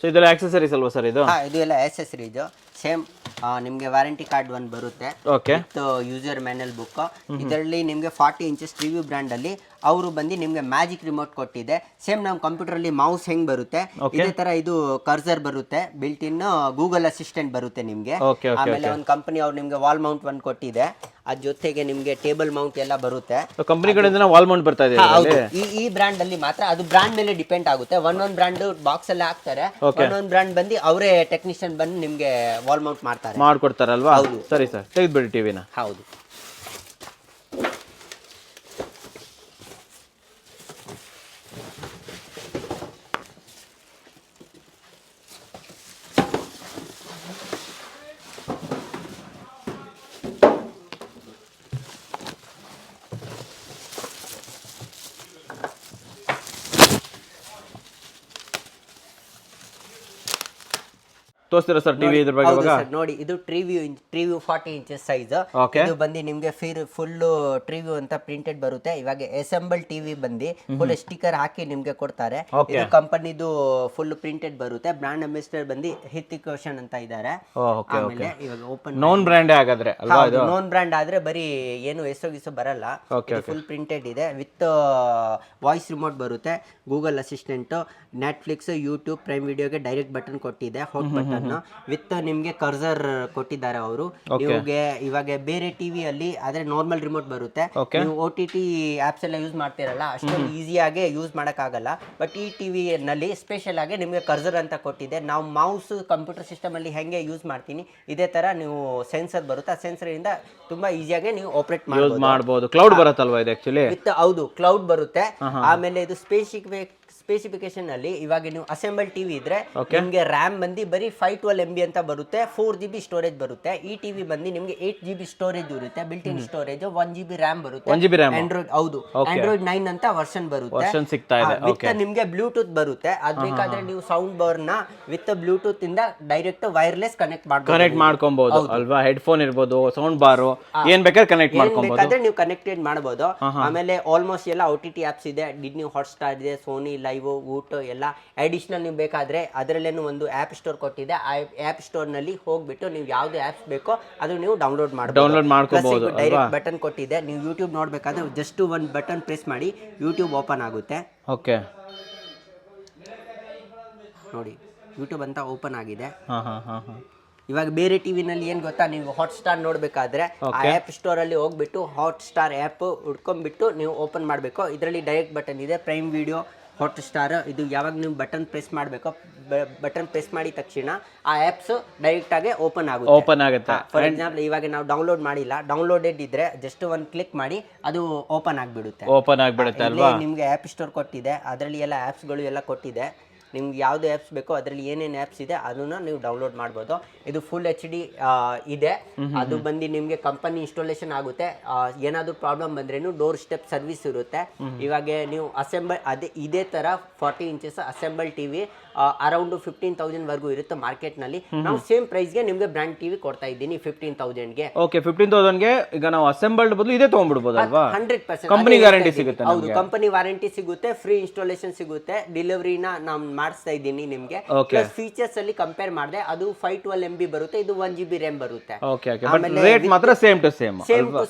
ಸೊ ಇದೆಲ್ಲ ಆಕ್ಸೆಸರೀಸ್ ಅಲ್ವಾ ಸರ್ ಇದು? ಇದು ಎಲ್ಲ ಆಕ್ಸೆಸರೀಸ್. ಸೇಮ್ ನಿಮಗೆ ವಾರಂಟಿ ಕಾರ್ಡ್ ಒಂದು ಬರುತ್ತೆ, ಯೂಸರ್ ಮ್ಯಾನ್ಯಲ್ ಬುಕ್. ಇದರಲ್ಲಿ ನಿಮಗೆ 40 ಇಂಚಸ್ ಟಿವಿ ಬ್ರ್ಯಾಂಡ್ ಅಲ್ಲಿ ಅವರು ಬಂದು ನಿಮ್ಗೆ ಮ್ಯಾಜಿಕ್ ರಿಮೋಟ್ ಕೊಟ್ಟಿದೆ. ಸೇಮ್ ನಮ್ಮ ಕಂಪ್ಯೂಟರ್ ಅಲ್ಲಿ ಮೌಸ್ ಹೆಂಗ್ ಬರುತ್ತೆ ಇದೇ ತರ ಇದು ಕರ್ಸರ್ ಬರುತ್ತೆ, ಬಿಲ್ಟ್ ಇನ್ ಗೂಗಲ್ ಅಸಿಸ್ಟೆಂಟ್ ಬರುತ್ತೆ ನಿಮ್ಗೆ. ಆಮೇಲೆ ಒಂದು ಕಂಪನಿ ಅವ್ರು ನಿಮ್ಗೆ ವಾಲ್ ಮೌಂಟ್ ಒಂದು ಕೊಟ್ಟಿದೆ. ಅದ್ರ ಜೊತೆಗೆ ನಿಮ್ಗೆ ಟೇಬಲ್ ಮೌಂಟ್ ಎಲ್ಲ ಬರುತ್ತೆ. ಕಂಪನಿ ಕಡೆಯಿಂದ ವಾಲ್ ಮೌಂಟ್ ಬರ್ತಾ ಇದೆ. ಈ ಬ್ರಾಂಡ್ ಅಲ್ಲಿ ಮಾತ್ರ, ಅದು ಬ್ರಾಂಡ್ ಮೇಲೆ ಡಿಪೆಂಡ್ ಆಗುತ್ತೆ. ಒಂದೊಂದು ಬ್ರಾಂಡ್ ಬಾಕ್ಸ್ ಅಲ್ಲಿ ಹಾಕ್ತಾರೆ, ಒಂದೊಂದು ಬ್ರಾಂಡ್ ಬಂದು ಅವರೇ ಟೆಕ್ನಿಷಿಯನ್ ಬಂದು ನಿಮ್ಗೆ ವಾಲ್ ಮೌಂಟ್ ಮಾಡ್ಕೊಡ್ತಾರಲ್ವಾ? ಸರಿ ಸರ್, ತೆಗೆದ್ಬಿಡಿ ಟಿವಿನ. ಹೌದು, ತೋರಿಸ್ತೀರಾ ಸರ್ ಟಿವಿ ಇದ್ರ ಬಗ್ಗೆ? ನೋಡಿ ಇದು ಟ್ರಿವ್ಯೂ 40 ಇಂಚಸ್ ಸೈಜ್. ಇದು ಬಂದು ನಿಮ್ಗೆ ಫುಲ್ ಟ್ರಿವ್ಯೂ ಅಂತ ಪ್ರಿಂಟೆಡ್ ಬರುತ್ತೆ. ಇವಾಗ ಅಸೆಂಬಲ್ ಟಿವಿ ಬಂದು ಫುಲ್ ಸ್ಟಿಕರ್ ಹಾಕಿ ನಿಮ್ಗೆ ಕೊಡ್ತಾರೆ. ಇದು ಕಂಪನಿದು ಫುಲ್ ಪ್ರಿಂಟೆಡ್ ಬರುತ್ತೆ. ಬ್ರಾಂಡ್ ಅಂಬಾಸಿಡರ್ ಬಂದು ರಿತಿಕ್ ರೋಷನ್ ಅಂತ ಇದ್ದಾರೆ. ಆಮೇಲೆ ಇವಾಗ ಓಪನ್ ನೋನ್ ಬ್ರ್ಯಾಂಡ್ ಆಗಾದ್ರೆ ಅಲ್ವಾ? ಇದು ನೋನ್ ಬ್ರ್ಯಾಂಡ್ ಆದ್ರೆ ಬರೀ ಏನು ಹೆಸರು ಬರಲ್ಲ. ಫುಲ್ ಪ್ರಿಂಟೆಡ್ ಇದೆ, ವಿತ್ ವಾಯ್ಸ್ ರಿಮೋಟ್ ಬರುತ್ತೆ, Google assistant, Netflix, YouTube, prime ವಿಡಿಯೋಗೆ ಡೈರೆಕ್ಟ್ ಬಟನ್ ಕೊಟ್ಟಿದೆ, ಹೋಮ್ ಬಟನ್ ವಿತ್ ನಿಮ್ಗೆ ಕರ್ಸರ್ ಕೊಟ್ಟಿದ್ದಾರೆ ಅವರು. ನಿಮಗೆ ಇವಾಗ ಬೇರೆ ಟಿವಿ ಅಲ್ಲಿ ಆದ್ರೆ ನಾರ್ಮಲ್ ರಿಮೋಟ್ ಬರುತ್ತೆ. ನೀವು OTT ಆಪ್ಸ್ ಎಲ್ಲ ಯೂಸ್ ಮಾಡ್ತಿರಲ್ಲ, ಅಷ್ಟೊಂದು ಈಸಿಯಾಗಿ ಯೂಸ್ ಮಾಡಕ್ಕಾಗಲ್ಲ. ಬಟ್ ಈ ಟಿವಿ ನಲ್ಲಿ ಸ್ಪೆಷಲ್ ಆಗಿ ನಿಮ್ಗೆ ಕರ್ಸರ್ ಅಂತ ಕೊಟ್ಟಿದೆ. ನಾವು ಮೌಸ್ ಕಂಪ್ಯೂಟರ್ ಸಿಸ್ಟಮ್ ಅಲ್ಲಿ ಹೆಂಗೆ ಯೂಸ್ ಮಾಡ್ತೀನಿ ಇದೇ ತರ ನೀವು ಸೆನ್ಸರ್ ಬರುತ್ತೆ. ಆ ಸೆನ್ಸರ್ ಇಂದ ತುಂಬಾ ಈಸಿಯಾಗಿ ನೀವು ಆಪರೇಟ್ ಮಾಡಬಹುದು. ಕ್ಲೌಡ್ ಬರುತ್ತಲ್ವಾ ಇದು ಆಕ್ಚುಲಿ? ವಿತ್ ಹೌದು, ಕ್ಲೌಡ್ ಬರುತ್ತೆ. ಆಮೇಲೆ ಇದು ಸ್ಪೆಸಿಫಿಕೇಶನ್ ಅಲ್ಲಿ ಇವಾಗ ನೀವು ಅಸೆಂಬಲ್ ಟಿವಿ ಇದ್ರೆ ನಿಮ್ಗೆ ರ್ಯಾಮ್ ಬಂದು ಬರೀ 512 MB ಅಂತ ಬರುತ್ತೆ, 4 GB ಸ್ಟೋರೇಜ್ ಬರುತ್ತೆ. ಈ ಟಿವಿ ಬಂದು ನಿಮ್ಗೆ 8 GB ಸ್ಟೋರೇಜ್ ಇರುತ್ತೆ, built in storage, 1 GB RAM ಬರುತ್ತೆ. ಆಂಡ್ರಾಯ್ಡ್, ಹೌದು, ಆಂಡ್ರಾಯ್ಡ್ 9 ಅಂತ ವರ್ಷನ್ ಬರುತ್ತೆ. ವಿತ್ ನಿಮ್ಗೆ ಬ್ಲೂಟೂತ್ ಬರುತ್ತೆ. ಅದ್ ಬೇಕಾದ್ರೆ ನೀವು ಸೌಂಡ್ ಬಾರ್ ನ ವಿತ್ ಬ್ಲೂಟೂತ್ ಇಂದ ಡೈರೆಕ್ಟ್ ವೈರ್ಲೆಸ್ ಕನೆಕ್ಟ್ ಮಾಡ್ಕೊಬಹುದು ಅಲ್ವಾ? ಹೆಡ್ಫೋನ್ ಇರ್ಬೋದು, ಸೌಂಡ್ ಬಾರ್, ಏನ್ ಬೇಕಾದ್ರೆ ಕನೆಕ್ಟ್ ಮಾಡ್ಕೊಬಹುದು, ನೀವು ಕನೆಕ್ಟೆಡ್ ಮಾಡಬಹುದು. ಆಮೇಲೆ ಆಲ್ಮೋಸ್ಟ್ ಎಲ್ಲ OTT ಆಪ್ಸ್ ಇದೆ, ಡಿಸ್ನಿ ಹಾಟ್ಸ್ಟಾರ್ ಇದೆ, ಸೋನಿ ಲೈವ್, ಊಟ ಎಲ್ಲ. ಅಡಿಷನಲ್ ನೀವು ಬೇಕಾದ್ರೆ ಅದರಲ್ಲೇನು ಒಂದು ಆಪ್ ಸ್ಟೋರ್ ಕೊಟ್ಟಿದೆ. ಆ ಆಪ್ ಸ್ಟೋರ್ ನಲ್ಲಿ ಹೋಗ್ಬಿಟ್ಟು ನೀವು ಯಾವ್ದು ಆಪ್ಸ್ ಬೇಕೋ ಅದು ನೀವು ಡೌನ್ಲೋಡ್ ಮಾಡ್ಕೋಬಹುದು. ಡೈರೆಕ್ಟ್ ಬಟನ್ ಕೊಟ್ಟಿದೆ. ನೀವು ಯೂಟ್ಯೂಬ್ ನೋಡ್ಬೇಕಾದ್ರೆ ಜಸ್ಟ್ ಒಂದು ಬಟನ್ ಪ್ರೆಸ್ ಮಾಡಿ ಯೂಟ್ಯೂಬ್ ಓಪನ್ ಆಗುತ್ತೆ. ಓಕೆ, ನೋಡಿ ಯೂಟ್ಯೂಬ್ ಅಂತ ಓಪನ್ ಆಗಿದೆ. ಇವಾಗ ಬೇರೆ ಟಿವಿನಲ್ಲಿ ಏನ್ ಗೊತ್ತಾ, ನೀವು ಹಾಟ್ಸ್ಟಾರ್ ನೋಡ್ಬೇಕಾದ್ರೆ ಆ ಆಪ್ ಸ್ಟೋರ್ ಅಲ್ಲಿ ಹೋಗ್ಬಿಟ್ಟು ಹಾಟ್ಸ್ಟಾರ್ ಆಪ್ ಹುಡ್ಕೊಂಡ್ಬಿಟ್ಟು ನೀವು ಓಪನ್ ಮಾಡಬೇಕು. ಇದರಲ್ಲಿ ಡೈರೆಕ್ಟ್ ಬಟನ್ ಇದೆ, ಪ್ರೈಮ್ ವಿಡಿಯೋ, ಹಾಟ್ ಸ್ಟಾರ್, ಇದು ಯಾವಾಗ ನೀವು ಬಟನ್ ಪ್ರೆಸ್ ಮಾಡಬೇಕೋ ಬಟನ್ ಪ್ರೆಸ್ ಮಾಡಿದ ತಕ್ಷಣ ಆ ಆ್ಯಪ್ಸ್ ಡೈರೆಕ್ಟಾಗಿ ಓಪನ್ ಆಗುತ್ತೆ. ಫಾರ್ ಎಕ್ಸಾಂಪಲ್ ಇವಾಗ ನಾವು ಡೌನ್ಲೋಡ್ ಮಾಡಿಲ್ಲ, ಡೌನ್ಲೋಡೆಡ್ ಇದ್ರೆ ಜಸ್ಟ್ ಒಂದು ಕ್ಲಿಕ್ ಮಾಡಿ ಅದು ಓಪನ್ ಆಗಿಬಿಡುತ್ತೆ ಅಲ್ವಾ? ನಿಮಗೆ ಆ್ಯಪ್ ಸ್ಟೋರ್ ಕೊಟ್ಟಿದೆ, ಅದರಲ್ಲಿ ಎಲ್ಲ ಆ್ಯಪ್ಸ್ಗಳು ಎಲ್ಲ ಕೊಟ್ಟಿದೆ. ನಿಮ್ಗೆ ಯಾವುದು ಆ್ಯಪ್ಸ್ ಬೇಕೋ ಅದರಲ್ಲಿ ಏನೇನು ಆ್ಯಪ್ಸ್ ಇದೆ ಅದನ್ನು ನೀವು ಡೌನ್ಲೋಡ್ ಮಾಡ್ಬೋದು. ಇದು ಫುಲ್ HD ಇದೆ. ಅದು ಬಂದು ನಿಮಗೆ ಕಂಪನಿ ಇನ್ಸ್ಟಾಲೇಷನ್ ಆಗುತ್ತೆ. ಏನಾದರೂ ಪ್ರಾಬ್ಲಮ್ ಬಂದ್ರೇನು ಡೋರ್ ಸ್ಟೆಪ್ ಸರ್ವಿಸ್ ಇರುತ್ತೆ. ಇವಾಗ ನೀವು ಇದೇ ಥರ 40 ಇಂಚಸ್ ಅಸೆಂಬಲ್ ಟಿವಿ ಅರೌಂಡ್ 15,000 ವರೆಗೂ ಇರುತ್ತೆ ಮಾರ್ಕೆಟ್ನಲ್ಲಿ. ನಾವು ಸೇಮ್ ಪ್ರೈಸ್ಗೆ ನಿಮಗೆ ಬ್ರ್ಯಾಂಡ್ ಟಿವಿ ಕೊಡ್ತಾ ಇದ್ದೀನಿ 15,000ಗೆ. ಓಕೆ, 15,000ಗೆ ಈಗ ನಾವು ಅಸೆಂಬಲ್ಡ್ ಬದಲು ಇದೇ ತೊಗೊಂಡ್ಬಿಡ್ಬೋದಲ್ವಾ? 100% ಕಂಪನಿ ಗ್ಯಾರಂಟಿ ಸಿಗುತ್ತೆ. ಹೌದು, ಕಂಪನಿ ವಾರಂಟಿ ಸಿಗುತ್ತೆ, ಫ್ರೀ ಇನ್ಸ್ಟಾಲೇಷನ್ ಸಿಗುತ್ತೆ, ಡೆಲಿವರಿನ ನಾನು ಮಾಡಿಸ್ತಾ ಇದ್ದೀನಿ ನಿಮಗೆ. ಪ್ಲಸ್ ಫೀಚರ್ಸ್ ಅಲ್ಲಿ ಕಂಪೇರ್ ಮಾಡಿದೆ, ಅದು 512 MB ಬರುತ್ತೆ, ಇದು 1 GB RAM ಬರುತ್ತೆ. ರೇಟ್ ಮಾತ್ರ ಸೇಮ್ ಟು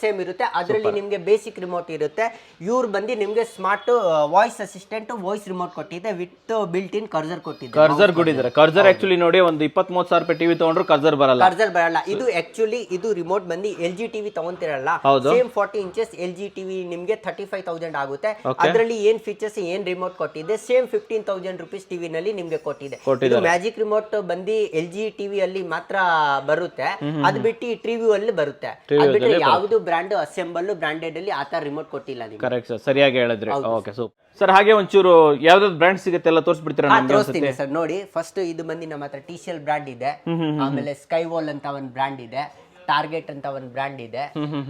ಸೇಮ್ ಇರುತ್ತೆ. ಅದರಲ್ಲಿ ನಿಮಗೆ ಬೇಸಿಕ್ ರಿಮೋಟ್ ಇರುತ್ತೆ. ಇವ್ರು ಬಂದು ನಿಮಗೆ smart voice assistant voice remote ಕೊಟ್ಟಿದೆ ವಿತ್ ಬಿಲ್ಟ್ ಇನ್ ಕರ್ಸರ್ ಕೊಟ್ಟಿದ್ದಾರೆ. ಕರ್ಸರ್ ಆಕ್ಚುಲಿ ನೋಡಿ ಒಂದು 20-30 ಸಾವಿರ ರೂಪಾಯಿ ಟಿವಿ ತಗೊಂಡ್ರು ಕರ್ಸರ್ ಬರಲ್ಲ. ಇದು ಆಕ್ಚುಲಿ ಇದು ರಿಮೋಟ್ ಬಂದು LG ಟಿವಿ ತಗೊಂತಿರಲ್ಲ, ಸೇಮ್ 40 ಇಂಚಸ್ LG ಟಿವಿ ನಿಮಗೆ 35,000 ಆಗುತ್ತೆ. ಅದರಲ್ಲಿ ಏನ್ ಫೀಚರ್ಸ್ ಏನ್ ರಿಮೋಟ್ ಕೊಟ್ಟಿದೆ ಸೇಮ್ 15,000 ರೂಪೀಸ್ ಟಿವಿ ನಲ್ಲಿ ನಿಮ್ಗೆ ಕೊಟ್ಟಿದೆ. ಇದು ಮ್ಯಾಜಿಕ್ ರಿಮೋಟ್ ಬಂದು LG ಟಿವಿ ಅಲ್ಲಿ ಮಾತ್ರ ಬರುತ್ತೆ, ಅದು ಬಿಟ್ಟು ಟಿವಿ ಅಲ್ಲಿ ಬರುತ್ತೆ. ಅದು ಬಿಟ್ಟರೆ ಯಾವುದು ಬ್ರ್ಯಾಂಡ್ ಅಸೆಂಬಲ್ ಬ್ರಾಂಡೆಡ್ ಅಲ್ಲಿ ಆತರ ರಿಮೋಟ್ ಕೊಟ್ಟಿಲ್ಲ ನಿಮ್ಗೆ. ಕರೆಕ್ಟ್ ಸರ್, ಸರಿಯಾಗಿ ಹೇಳಿದ್ರಿ. Okay super sir. ಹಾಗೆ ಒಂಚೂರು ಯಾವ್ದಾದ್ರು ಬ್ರ್ಯಾಂಡ್ ಸಿಗುತ್ತೆ ಎಲ್ಲ ತೋರಿಸ್ಬಿಡ್ತೀರಾ? ತೋರಿಸ್ತೀನಿ ಸರ್. ನೋಡಿ, ಫಸ್ಟ್ ಇದು ಬಂದು ನಮ್ಮ ಹತ್ರ TCL ಬ್ರ್ಯಾಂಡ್ ಇದೆ, ಆಮೇಲೆ ಸ್ಕೈವಾಲ್ ಅಂತ ಒಂದು ಬ್ರ್ಯಾಂಡ್ ಇದೆ, ಟಾರ್ಗೆಟ್ ಅಂತ ಒಂದು ಬ್ರ್ಯಾಂಡ್ ಇದೆ,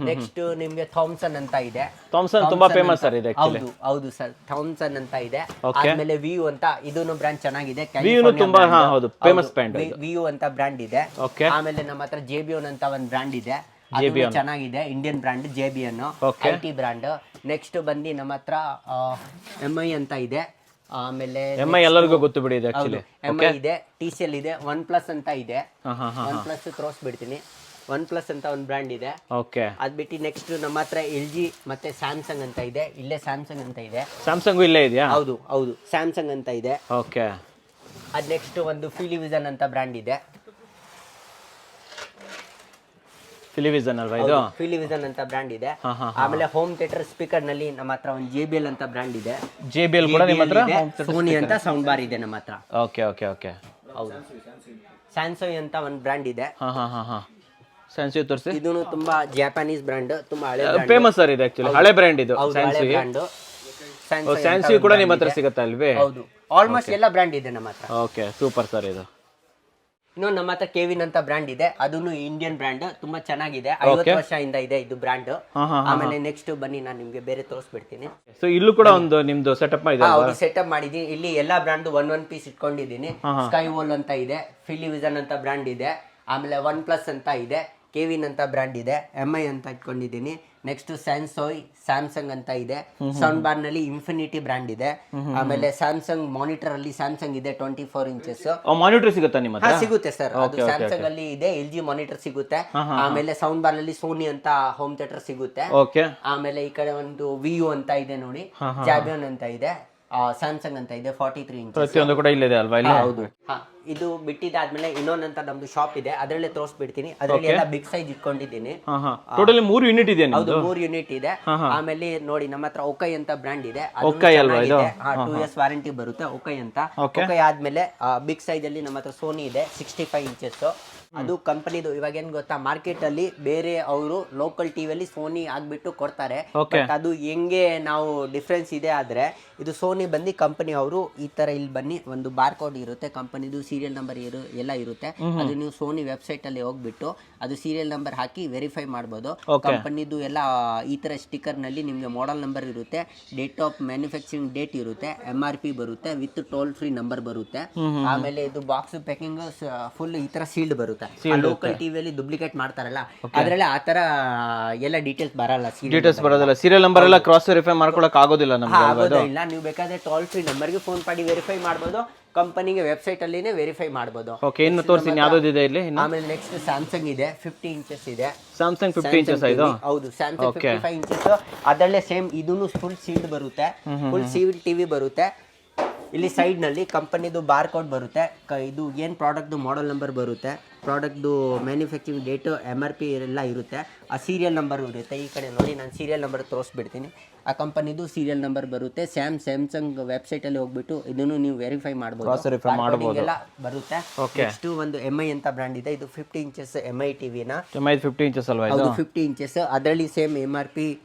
ನೆಕ್ಸ್ಟ್ ನಿಮ್ಗೆ ಥಾಮ್ಸನ್ ಅಂತ ಇದೆ. ಥಾಮ್ಸನ್ ತುಂಬಾ ಫೇಮಸ್ ಸರ್ ಇದೆ. ಹೌದು ಸರ್, ಥಾಮ್ಸನ್ ಅಂತ ಇದೆ. ಆಮೇಲೆ ವಿಯು ಅಂತ ಇದೂನು ಬ್ರ್ಯಾಂಡ್ ಚೆನ್ನಾಗಿದೆ, ತುಂಬಾ ಹೌದು ಫೇಮಸ್ ಬ್ರ್ಯಾಂಡ್. ವಿಯು ಅಂತ ಬ್ರ್ಯಾಂಡ್ ಇದೆ. ಆಮೇಲೆ ನಮ್ಮ ಹತ್ರ JBON ಅಂತ ಒಂದು ಬ್ರ್ಯಾಂಡ್ ಇದೆ, ಚೆನ್ನಾಗಿದೆ, Indian brand JBON IT brand. Next ಬಂದು ನಮ್ಮ ಹತ್ರ MI ಅಂತ ಇದೆ. ಆಮೇಲೆ MI ಎಲ್ಲರಿಗೂ ಗೊತ್ತು ಬಿಡಿ ಇದೆ ಆಕ್ಚುಲಿ. MI ಇದೆ, TCL ಇದೆ, OnePlus ಅಂತ ಇದೆ. OnePlus ತೋರಿಸ್ಬಿಡ್ತೀನಿ. OnePlus ಅಂತ ಒಂದು ಬ್ರ್ಯಾಂಡ್ ಇದೆ. ಓಕೆ, ಅದ್ ಬಿಟ್ಟು ನೆಕ್ಸ್ಟ್ ನಮ್ಮ ಹತ್ರ LG ಮತ್ತೆ ಸ್ಯಾಮ್ಸಂಗ್ ಅಂತ ಇದೆ. ಇಲ್ಲೇ ಸ್ಯಾಮ್ಸಂಗ್ ಅಂತ ಇದೆ. ಸ್ಯಾಮ್ಸಂಗ್ ಇಲ್ಲೇ ಇದೆಯಾ? ಹೌದು ಸ್ಯಾಮ್ಸಂಗ್ ಅಂತ ಇದೆ. ಓಕೆ, ಅದ್ ನೆಕ್ಸ್ಟ್ ಒಂದು ಫಿಲಿವಿಷನ್ ಅಂತ ಬ್ರ್ಯಾಂಡ್ ಇದೆ. ಫಿಲಿವಿಷನ್ ಅಲ್ವಾ ಇದು? ಫಿಲಿವಿಷನ್ ಅಂತ ಬ್ರ್ಯಾಂಡ್ ಇದೆ. ಆಮೇಲೆ ಹೋಮ್ ಥಿಯೇಟರ್ ಸ್ಪೀಕರ್ ನಲ್ಲಿ ನಮ್ಮ ಹತ್ರ ಒಂದು JBL ಅಂತ ಬ್ರ್ಯಾಂಡ್ ಇದೆ. JBL ಕೂಡ ನಿಮ್ಮ ಹತ್ರ? ಸೋನಿ ಅಂತ ಸೌಂಡ್ ಬಾರ್ ಇದೆ ನಮ್ಮ ಹತ್ರ. ಓಕೆ ಓಕೆ ಓಕೆ, ಹೌದು. ಸ್ಯಾನ್ಸೋಯ್ ಅಂತ ಒಂದು ಬ್ರ್ಯಾಂಡ್ ಇದೆ. ಸ್ಯಾನ್ಸೋಯ್ ತೋರಿಸಿ. ಇದು ತುಂಬಾ ಜಾಪಾನೀಸ್ ಬ್ರ್ಯಾಂಡ್, ತುಂಬಾ ಹಳೆ ಫೇಮಸ್ ಸರ್ ಇದು ಆಕ್ಚುಲಿ, ಹಳೆ ಬ್ರ್ಯಾಂಡ್ ಇದು ಸ್ಯಾನ್ಸೋಯ್. ಸ್ಯಾನ್ಸೋಯ್ ಕೂಡ ನಿಮ್ಮ ಹತ್ರ ಸಿಗುತ್ತೆ ಅಲ್ವೇ? ಹೌದು, ಆಲ್ಮೋಸ್ಟ್ ಎಲ್ಲ ಬ್ರ್ಯಾಂಡ್ ಇದೆ ನಮ್ಮ ಹತ್ರ. Okay, super sir. ಇದು ಇನ್ನೊಂದು ನಮ್ಮ ಹತ್ರ ಕೆವಿನ್ ಅಂತ ಬ್ರ್ಯಾಂಡ್ ಇದೆ, ಅದನ್ನು ಇಂಡಿಯನ್ ಬ್ರ್ಯಾಂಡ್, ತುಂಬಾ ಚೆನ್ನಾಗಿದೆ, 50 ವರ್ಷದಿಂದ ಇದೆ ಇದು ಬ್ರ್ಯಾಂಡ್. ಆಮೇಲೆ ನೆಕ್ಸ್ಟ್ ಬನ್ನಿ ನಾನು ನಿಮ್ಗೆ ಬೇರೆ ತೋರಿಸ್ಬಿಡ್ತೀನಿ. ಸೊ ಇಲ್ಲೂ ಕೂಡ ಒಂದು ನಿಮ್ದು ಸೆಟಪ್ ಇದೆ? ಹೌದು, ಸೆಟಪ್ ಮಾಡಿದೀನಿ. ಇಲ್ಲಿ ಎಲ್ಲಾ ಬ್ರ್ಯಾಂಡ್ ಒಂದ್ ಪೀಸ್ ಇಟ್ಕೊಂಡಿದ್ದೀನಿ. ಸ್ಕೈವಾಲ್ ಅಂತ ಇದೆ, ಫಿಲಿವಿಷನ್ ಅಂತ ಬ್ರ್ಯಾಂಡ್ ಇದೆ, ಆಮೇಲೆ OnePlus ಅಂತ ಇದೆ, ಕೆವಿನ್ ಅಂತ ಬ್ರ್ಯಾಂಡ್ ಇದೆ, MI ಅಂತ ಇಟ್ಕೊಂಡಿದ್ದೀನಿ. ನೆಕ್ಸ್ಟ್ ಸ್ಯಾನ್ಸೋಯ್, ಸ್ಯಾಮ್ಸಂಗ್ ಅಂತ ಇದೆ. ಸೌಂಡ್ ಬಾರ್ ನಲ್ಲಿ ಇನ್ಫಿನಿಟಿ ಬ್ರ್ಯಾಂಡ್ ಇದೆ. ಆಮೇಲೆ ಸ್ಯಾಮ್ಸಂಗ್ ಮಾನಿಟರ್ ಅಲ್ಲಿ ಸ್ಯಾಮ್ಸಂಗ್ ಇದೆ 24 ಇಂಚಸ್. ಮಾನಿಟರ್ ಸಿಗುತ್ತಾ ನಿಮ್ಮ ಹತ್ರ? ಸಿಗುತ್ತೆ ಸರ್, ಅದು ಸ್ಯಾಮ್ಸಂಗ್ ಅಲ್ಲಿ ಇದೆ. LG ಮಾನಿಟರ್ ಸಿಗುತ್ತೆ. ಆಮೇಲೆ ಸೌಂಡ್ ಬಾರ್ ಅಲ್ಲಿ ಸೋನಿ ಅಂತ ಹೋಮ್ ಥಿಯೇಟರ್ ಸಿಗುತ್ತೆ. ಆಮೇಲೆ ಈ ಕಡೆ ಒಂದು ವಿಯು ಅಂತ ಇದೆ ನೋಡಿ, JBON ಅಂತ ಇದೆ, ಸ್ಯಾಮ್ಸಂಗ್ ಅಂತ ಇದೆ 43 ಇಂಚ್. ಪ್ರತಿಯೊಂದು ಕೂಡ ಇಲ್ಲಿದೆ ಅಲ್ವಾ? ಇಲ್ಲಿ ಹೌದು. ಇದು ಬಿಟ್ಟಿದ್ದಾದ್ಮೇಲೆ ಇನ್ನೊಂದಂತ ನಮ್ದು ಶಾಪ್ ಇದೆ, ಅದರಲ್ಲೇ ತೋರಿಸ್ಬಿಡ್ತೀನಿ. ಅದರಲ್ಲಿ ಎಲ್ಲ ಬಿಗ್ ಸೈಜ್ ಇಟ್ಕೊಂಡಿದ್ದೀನಿ. ಟೋಟಲಿ 3 ಯೂನಿಟ್ ಇದೆ. ಹೌದು, 3 ಯೂನಿಟ್ ಇದೆ. ಆಮೇಲೆ ನೋಡಿ ನಮ್ಮ ಹತ್ರ ಒಕೈ ಅಂತ ಬ್ರ್ಯಾಂಡ್ ಇದೆ, 2 years ವಾರಂಟಿ ಬರುತ್ತೆ ಒಕೈ ಅಂತ. ಒಕೈ ಆದ್ಮೇಲೆ ಬಿಗ್ ಸೈಜ್ ಅಲ್ಲಿ ನಮ್ಮ ಹತ್ರ ಸೋನಿ ಇದೆ 65 ಇಂಚಸ್. ಅದು ಕಂಪನಿದು. ಇವಾಗ ಏನ್ ಗೊತ್ತಾ, ಮಾರ್ಕೆಟ್ ಅಲ್ಲಿ ಬೇರೆ ಅವರು ಲೋಕಲ್ ಟಿವಿಯಲ್ಲಿ ಸೋನಿ ಆಗ್ಬಿಟ್ಟು ಕೊಡ್ತಾರೆ, ಬಟ್ ಅದು ಹೆಂಗೆ ನಾವು ಡಿಫ್ರೆನ್ಸ್ ಇದೆ ಆದ್ರೆ ಇದು ಸೋನಿ ಬಂದು ಕಂಪನಿ ಅವರು ಈ ತರ ಇಲ್ಲಿ ಬನ್ನಿ ಒಂದು ಬಾರ್ ಕೋಡ್ ಇರುತ್ತೆ, ಕಂಪನಿದು ಸೀರಿಯಲ್ ನಂಬರ್ ಎಲ್ಲ ಇರುತ್ತೆ. ಅದು ನೀವು ಸೋನಿ ವೆಬ್ಸೈಟ್ ಅಲ್ಲಿ ಹೋಗ್ಬಿಟ್ಟು ಅದು ಸೀರಿಯಲ್ ನಂಬರ್ ಹಾಕಿ ವೆರಿಫೈ ಮಾಡ್ಬೋದು. ಕಂಪನಿದು ಎಲ್ಲ ಈ ತರ ಸ್ಟಿಕ್ಕರ್ ನಲ್ಲಿ ನಿಮ್ಗೆ ಮಾಡೆಲ್ ನಂಬರ್ ಇರುತ್ತೆ, ಡೇಟ್ ಆಫ್ ಮ್ಯಾನುಫ್ಯಾಕ್ಚರಿಂಗ್ ಡೇಟ್ ಇರುತ್ತೆ, MRP ಬರುತ್ತೆ, ವಿತ್ ಟೋಲ್ ಫ್ರೀ ನಂಬರ್ ಬರುತ್ತೆ. ಆಮೇಲೆ ಇದು ಬಾಕ್ಸ್ ಪ್ಯಾಕಿಂಗ್ ಫುಲ್ ಈ ತರ ಸೀಲ್ಡ್ ಬರುತ್ತೆ. ಲೋಕಲ್ ಟಿವಿಯಲ್ಲಿ ಡುಪ್ಲಿಕೇಟ್ ಮಾಡ್ತಾರಲ್ಲ ಅದ್ರಲ್ಲಿ ಆತರ ಎಲ್ಲ ಡೀಟೇಲ್ಸ್ ಬರಲ್ಲ. ಸೀರಿಯಲ್ ನಂಬರ್ ಎಲ್ಲ ಕ್ರಾಸ್ ವೆರಿಫೈ ಮಾಡ್ಕೊಳಕ್ ಆಗೋದಿಲ್ಲ ನಮ್ಗೆ. ಇಲ್ಲ, ನೀವು ಬೇಕಾದ್ರೆ ಟೋಲ್ ಫ್ರೀ ನಂಬರ್ಗೆ ಫೋನ್ ಮಾಡಿ ವೆರಿಫೈ ಮಾಡ್ಬೋದು, ಕಂಪನಿಗೆ ವೆಬ್ಸೈಟ್ ಅಲ್ಲಿನೇ ವೆರಿಫೈ ಮಾಡ್ಬೋದು. ಇನ್ನು ತೋರಿಸಿ ಯಾವ್ದಿದೆ ಇಲ್ಲಿ. ಆಮೇಲೆ ನೆಕ್ಸ್ಟ್ ಸ್ಯಾಮ್ಸಂಗ್ ಇದೆ, 50 ಇಂಚಸ್ ಇದೆ. ಸ್ಯಾಮ್ಸಂಗ್ 50 ಇಂಚಸ್ ಇದು? ಹೌದು, ಸ್ಯಾಮ್ಸಂಗ್ 55 ಇಂಚಸ್. ಅದರಲ್ಲೇ ಸೇಮ್ ಇದೂನು ಫುಲ್ ಸೀಲ್ಡ್ ಬರುತ್ತೆ, ಫುಲ್ ಸೀಲ್ಡ್ ಟಿವಿ ಬರುತ್ತೆ. ಇಲ್ಲಿ ಸೈಡ್ನಲ್ಲಿ ಕಂಪನಿದು ಬಾರ್ ಕೋಡ್ ಬರುತ್ತೆ, ಇದು ಏನು ಪ್ರಾಡಕ್ಟ್ದು ಮಾಡೆಲ್ ನಂಬರ್ ಬರುತ್ತೆ, ಪ್ರಾಡಕ್ಟ್ದು ಮ್ಯಾನುಫ್ಯಾಕ್ಚರಿಂಗ್ ಡೇಟು, MRP ಎಲ್ಲ ಇರುತ್ತೆ. ಆ ಸೀರಿಯಲ್ ನಂಬರ್ ಇರುತ್ತೆ. ಈ ಕಡೆ ನೋಡಿ ನಾನು ಸೀರಿಯಲ್ ನಂಬರ್ ತೋರಿಸ್ಬಿಡ್ತೀನಿ. ಆ ಕಂಪನಿದು ಸೀರಿಯಲ್ ನಂಬರ್ ಬರುತ್ತೆ. ಸ್ಯಾಮ್ಸಂಗ್ ವೆಬ್ಸೈಟಲ್ಲಿ ಹೋಗ್ಬಿಟ್ಟು ಇದನ್ನು ನೀವು ವೆರಿಫೈ ಮಾಡ್ಬೋದು, ಎಲ್ಲ ಬರುತ್ತೆ. ನೆಕ್ಸ್ಟ್ ಒಂದು MI ಅಂತ ಬ್ರ್ಯಾಂಡ್ ಇದೆ. ಇದು 50 ಇಂಚಸ್ MI ಟಿವಿನ, 50 ಇಂಚಸ್ ಅಲ್ವಾ ಇದು? 50 ಇಂಚಸ್. ಅದರಲ್ಲಿ ಸೇಮ್ MRP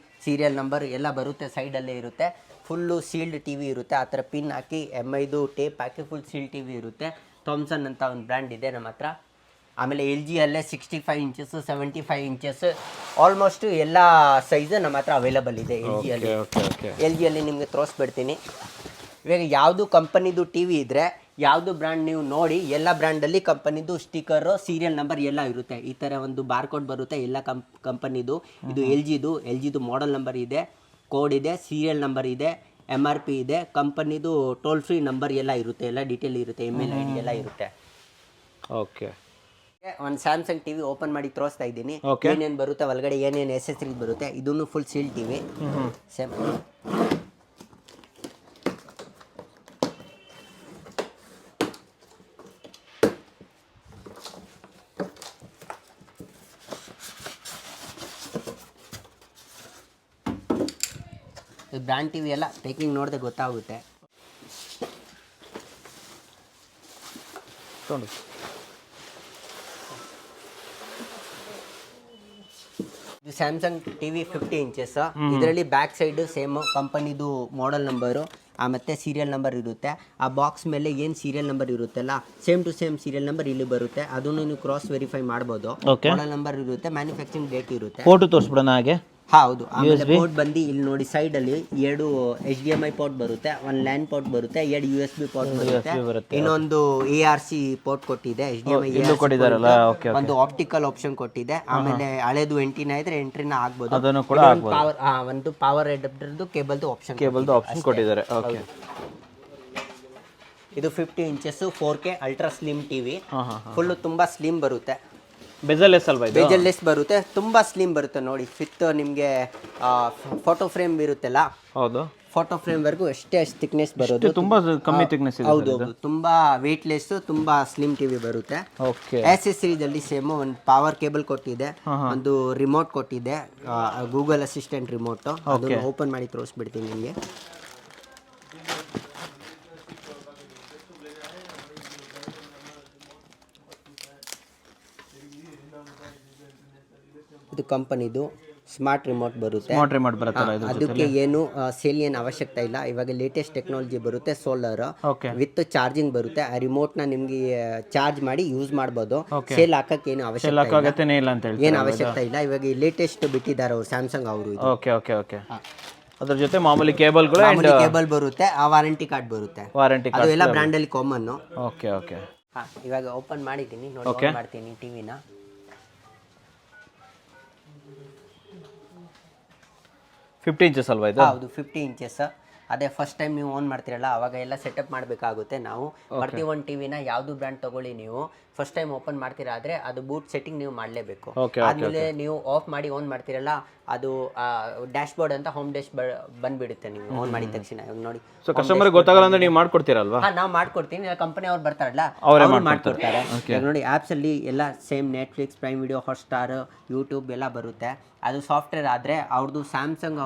ಸೀರಿಯಲ್ ನಂಬರ್ ಎಲ್ಲ ಬರುತ್ತೆ, ಸೈಡಲ್ಲೇ ಇರುತ್ತೆ. ಫುಲ್ಲು ಸೀಲ್ಡ್ ಟಿವಿ ಇರುತ್ತೆ. ಆ ಥರ ಪಿನ್ ಹಾಕಿ MIದು ಟೇಪ್ ಹಾಕಿ ಫುಲ್ ಸೀಲ್ಡ್ ಟಿವಿ ಇರುತ್ತೆ. ಥಾಮ್ಸನ್ ಅಂತ ಒಂದು ಬ್ರ್ಯಾಂಡ್ ಇದೆ ನಮ್ಮ ಹತ್ರ. ಆಮೇಲೆ LG ಅಲ್ಲೇ 65 ಇಂಚಸ್, 75 ಇಂಚಸ್, ಆಲ್ಮೋಸ್ಟ್ ಎಲ್ಲ ಸೈಜ್ ನಮ್ಮ ಹತ್ರ ಅವೈಲಬಲ್ ಇದೆ LG ಅಲ್ಲಿ ನಿಮಗೆ ತೋರಿಸ್ಬಿಡ್ತೀನಿ. ಇವಾಗ ಯಾವುದು ಕಂಪನಿದು ಟಿವಿ ಇದ್ದರೆ ಯಾವುದು ಬ್ರ್ಯಾಂಡ್ ನೀವು ನೋಡಿ, ಎಲ್ಲ ಬ್ರ್ಯಾಂಡಲ್ಲಿ ಕಂಪನಿದು ಸ್ಟಿಕ್ಕರು, ಸೀರಿಯಲ್ ನಂಬರ್ ಎಲ್ಲ ಇರುತ್ತೆ. ಈ ಥರ ಒಂದು ಬಾರ್ಕೋಡ್ ಬರುತ್ತೆ ಎಲ್ಲ ಕಂಪನಿದು. ಇದು LGದು ಮಾಡೆಲ್ ನಂಬರ್ ಇದೆ, ಕೋಡ್ ಇದೆ, ಸೀರಿಯಲ್ ನಂಬರ್ ಇದೆ, MRP ಇದೆ, ಕಂಪನಿದು ಟೋಲ್ ಫ್ರೀ ನಂಬರ್ ಎಲ್ಲ ಇರುತ್ತೆ, ಎಲ್ಲ ಡೀಟೇಲ್ ಇರುತ್ತೆ, email ID ಎಲ್ಲ ಇರುತ್ತೆ. ಓಕೆ, ಒಂದು ಸ್ಯಾಮ್ಸಂಗ್ ಟಿವಿ ಓಪನ್ ಮಾಡಿ ತೋರಿಸ್ತಾ ಇದ್ದೀನಿ. ಏನೇನು ಬರುತ್ತೆ ಒಳಗಡೆ, ಏನೇನು ಎಸೆಸರೀಸ್ ಬರುತ್ತೆ. ಇದನ್ನು full seal TV same. Brand TV ಎಲ್ಲ ಪ್ಯಾಕಿಂಗ್ ನೋಡಿದ್ರೆ ಗೊತ್ತಾಗುತ್ತೆ. ಇದು ಸ್ಯಾಮ್ಸಂಗ್ ಟಿವಿ 50 ಇಂಚಸ್. ಇದರಲ್ಲಿ ಬ್ಯಾಕ್ ಸೈಡ್ ಸೇಮ್ ಕಂಪನಿದು ಮಾಡೆಲ್ ನಂಬರು ಮತ್ತೆ ಸೀರಿಯಲ್ ನಂಬರ್ ಇರುತ್ತೆ. ಆ ಬಾಕ್ಸ್ ಮೇಲೆ ಏನು ಸೀರಿಯಲ್ ನಂಬರ್ ಇರುತ್ತಲ್ಲ, same to same serial number ಇಲ್ಲಿ ಬರುತ್ತೆ. ಅದನ್ನು ನೀವು ಕ್ರಾಸ್ ವೆರಿಫೈ ಮಾಡ್ಬೋದು. ಮಾಡೆಲ್ ನಂಬರ್ ಇರುತ್ತೆ, ಮ್ಯಾನುಫ್ಯಾಕ್ಚರಿಂಗ್ ಡೇಟ್ ಇರುತ್ತೆ. ಫೋಟೋ ತೋರಿಸ್ಬಿಡೋಣ ಹಾಗೆ. ಹೌದು. ಆಮೇಲೆ ಪೋರ್ಟ್ ಬಂದು ಇಲ್ಲಿ ನೋಡಿ ಸೈಡಲ್ಲಿ 2 HDMI ಪೋರ್ಟ್ ಬರುತ್ತೆ, 1 LAN ಪೋರ್ಟ್ ಬರುತ್ತೆ, 2 USB ಪೋರ್ಟ್ ಬರುತ್ತೆ, ಇನ್ನೊಂದು ARC ಪೋರ್ಟ್ ಕೊಟ್ಟಿದೆ, HDMI ಒಂದು ಆಪ್ಟಿಕಲ್ ಆಪ್ಷನ್ ಕೊಟ್ಟಿದೆ. ಆಮೇಲೆ ಹಳೆದು ಎಂಟಿನ ಇದ್ರೆ ಎಂಟ್ರಿನ ಆಗ್ಬೋದು. ಒಂದು ಪವರ್ ಅಡಾಪ್ಟರ್ದು ಕೇಬಲ್ದು ಆಪ್ಷನ್ ಕೊಟ್ಟಿದ್ದಾರೆ. ಇದು 50 inches 4K ultra slim TV. Full ತುಂಬಾ ಸ್ಲಿಮ್ ಬರುತ್ತೆ. ಬೆಜಲ್ಲೆಸ್ ಅಲ್ವಾ ಇದು? ಬೆಜಲ್ಲೆಸ್ ಬರುತ್ತೆ, ತುಂಬಾ ಸ್ಲಿಮ್ ಬರುತ್ತೆ ನೋಡಿ. ವಿತ್ ನಿಮಗೆ ಫೋಟೋ ಫ್ರೇಮ್ ಇರುತ್ತಲ್ಲ, ಹೌದು, ಫೋಟೋ ಫ್ರೇಮ್ ವರ್ಗು ಅಷ್ಟು ಥಿಕ್ನೆಸ್ ಬರುತ್ತೆ. ತುಂಬಾ ಕಮ್ಮಿ ಥಿಕ್ನೆಸ್ ಇದೆ. ಹೌದು, ತುಂಬಾ ವೇಟ್ಲೆಸ್, ತುಂಬಾ ಸ್ಲಿಮ್ ಟಿವಿ ಬರುತ್ತೆ. ಓಕೆ, ಆಕ್ಸೆಸರೀಸ್ ಅಲ್ಲಿ ಸೇಮ್ ಒಂದು ಪವರ್ ಕೇಬಲ್ ಕೊಟ್ಟಿದೆ, ಒಂದು ರಿಮೋಟ್ ಕೊಟ್ಟಿದೆ, ಗೂಗಲ್ ಅಸಿಸ್ಟೆಂಟ್ ರಿಮೋಟ್. ಅದನ್ನು ಓಪನ್ ಮಾಡಿ ತೋರಿಸ್ಬಿಡ್ತೀನಿ ನಿಮಗೆ. ಇದು ಕಂಪನಿದು ಸ್ಮಾರ್ಟ್ ರಿಮೋಟ್ ಬರುತ್ತೆ. ಅದಕ್ಕೆ ಏನು ಸೇಲ್ ಏನು ಅವಶ್ಯಕತೆ ಇಲ್ಲ. ಇವಾಗ ಲೇಟೆಸ್ಟ್ ಟೆಕ್ನಾಲಜಿ ಬರುತ್ತೆ, ಸೋಲಾರ್ ವಿತ್ ಚಾರ್ಜಿಂಗ್ ಬರುತ್ತೆ. ಆ ರಿಮೋಟ್ನ ನಿಮಗೆ ಚಾರ್ಜ್ ಮಾಡಿ ಯೂಸ್ ಮಾಡ್ಬೋದು. ಸೇಲ್ ಹಾಕಕ್ಕೆ ಏನು ಅವಶ್ಯಕತೆ ಇಲ್ಲ. ಇವಾಗ ಲೇಟೆಸ್ಟ್ ಬಿಟ್ಟಿದ್ದಾರೆ ಅವರು, ಸ್ಯಾಮ್ಸಂಗ್ ಅವರು. ಅದ್ರ ಜೊತೆ ಮಾಮೂಲಿ ಕೇಬಲ್ ಬರುತ್ತೆ, ಆ ವಾರಂಟಿ ಕಾರ್ಡ್ ಬರುತ್ತೆ. ಅದು ಎಲ್ಲ ಬ್ರ್ಯಾಂಡ್ ಅಲ್ಲಿ ಕಾಮನ್. ಇವಾಗ ಓಪನ್ ಮಾಡಿದ್ದೀನಿ ನೋಡಿ, ಮಾಡ್ತೀನಿ ಟಿವಿನ. 50 ಇಂಚಸ್ ಅಲ್ವಾ ಇದು? ಹೌದು, 50 ಇಂಚಸ್. ಅದೇ ಫಸ್ಟ್ ಟೈಮ್ ನೀವು ಆನ್ ಮಾಡ್ತೀರಲ್ಲ ಅವಾಗ ಎಲ್ಲ ಸೆಟಪ್ ಮಾಡಬೇಕಾಗುತ್ತೆ. ನಾವು ಪ್ರತಿ ಒಂದು ಟಿವಿನ ಯಾವುದು ಬ್ರ್ಯಾಂಡ್ ತಗೊಳ್ಳಿ, ನೀವು ಫಸ್ಟ್ ಟೈಮ್ ಓಪನ್ ಮಾಡ್ತೀರಾ ಆದರೆ ಅದು ಬೂಟ್ ಸೆಟ್ಟಿಂಗ್ ನೀವು ಮಾಡಲೇಬೇಕು. ಆದಮೇಲೆ ನೀವು ಆಫ್ ಮಾಡಿ ಆನ್ ಮಾಡ್ತೀರಲ್ಲ, ಅದು ಡ್ಯಾಶ್ ಬೋರ್ಡ್ ಅಂತ ಹೋಮ್ ಡ್ಯಾಶ್ ಬಂದ್ಬಿಡುತ್ತೆ ನೀವು ಆನ್ ಮಾಡಿದ ತಕ್ಷಣ. ನೋಡಿ, ಸೊ ಕಸ್ಟಮರ್ ಗೊತ್ತಾಗಲ್ಲ ಅಂದ್ರೆ ನೀವು ಮಾಡ್ಕೊಡ್ತೀರಲ್ವಾ? ನಾವು ಮಾಡ್ಕೊಡ್ತೀನಿ. ಕಂಪನಿ ಅವ್ರು ಬರ್ತಾರಲ್ಲ ಅವ್ರು ಮಾಡ್ಕೊಡ್ತಾರೆ. ನೋಡಿ, ಆ್ಯಪ್ಸ್ ಅಲ್ಲಿ ಎಲ್ಲ same Netflix, prime video, Hotstar, YouTube ಎಲ್ಲ ಬರುತ್ತೆ. ಅದು ಸಾಫ್ಟ್ವೇರ್ ಆದರೆ ಅವ್ರದ್ದು ಸ್ಯಾಮ್ಸಂಗ್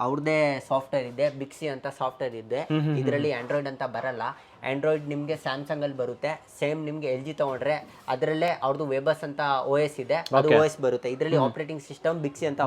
ಅವ್ರದ್ದೇ ಸಾಫ್ಟ್ವೇರ್ ಇದೆ, ಬಿಕ್ಸಿ ಅಂತ ಸಾಫ್ಟ್ವೇರ್ ಇದೆ. ಇದರಲ್ಲಿ ಆಂಡ್ರಾಯ್ಡ್ ಅಂತ ಬರಲ್ಲ. ಆಂಡ್ರಾಯ್ಡ್ ನಿಮಗೆ ಸ್ಯಾಮ್ಸಂಗ್ ಅಲ್ಲಿ ಬರುತ್ತೆ. ಸೇಮ್ ನಿಮಗೆ LG ತಗೊಂಡ್ರೆ ಅದರಲ್ಲೇ ಅವ್ರದ್ದು ವೆಬಸ್ ಅಂತ OS ಇದೆ, ಅದು OS ಬರುತ್ತೆ. ಇದರಲ್ಲಿ ಆಪರೇಟಿಂಗ್ ಸಿಸ್ಟಮ್ ಬಿಕ್ಸಿ ಅಂತ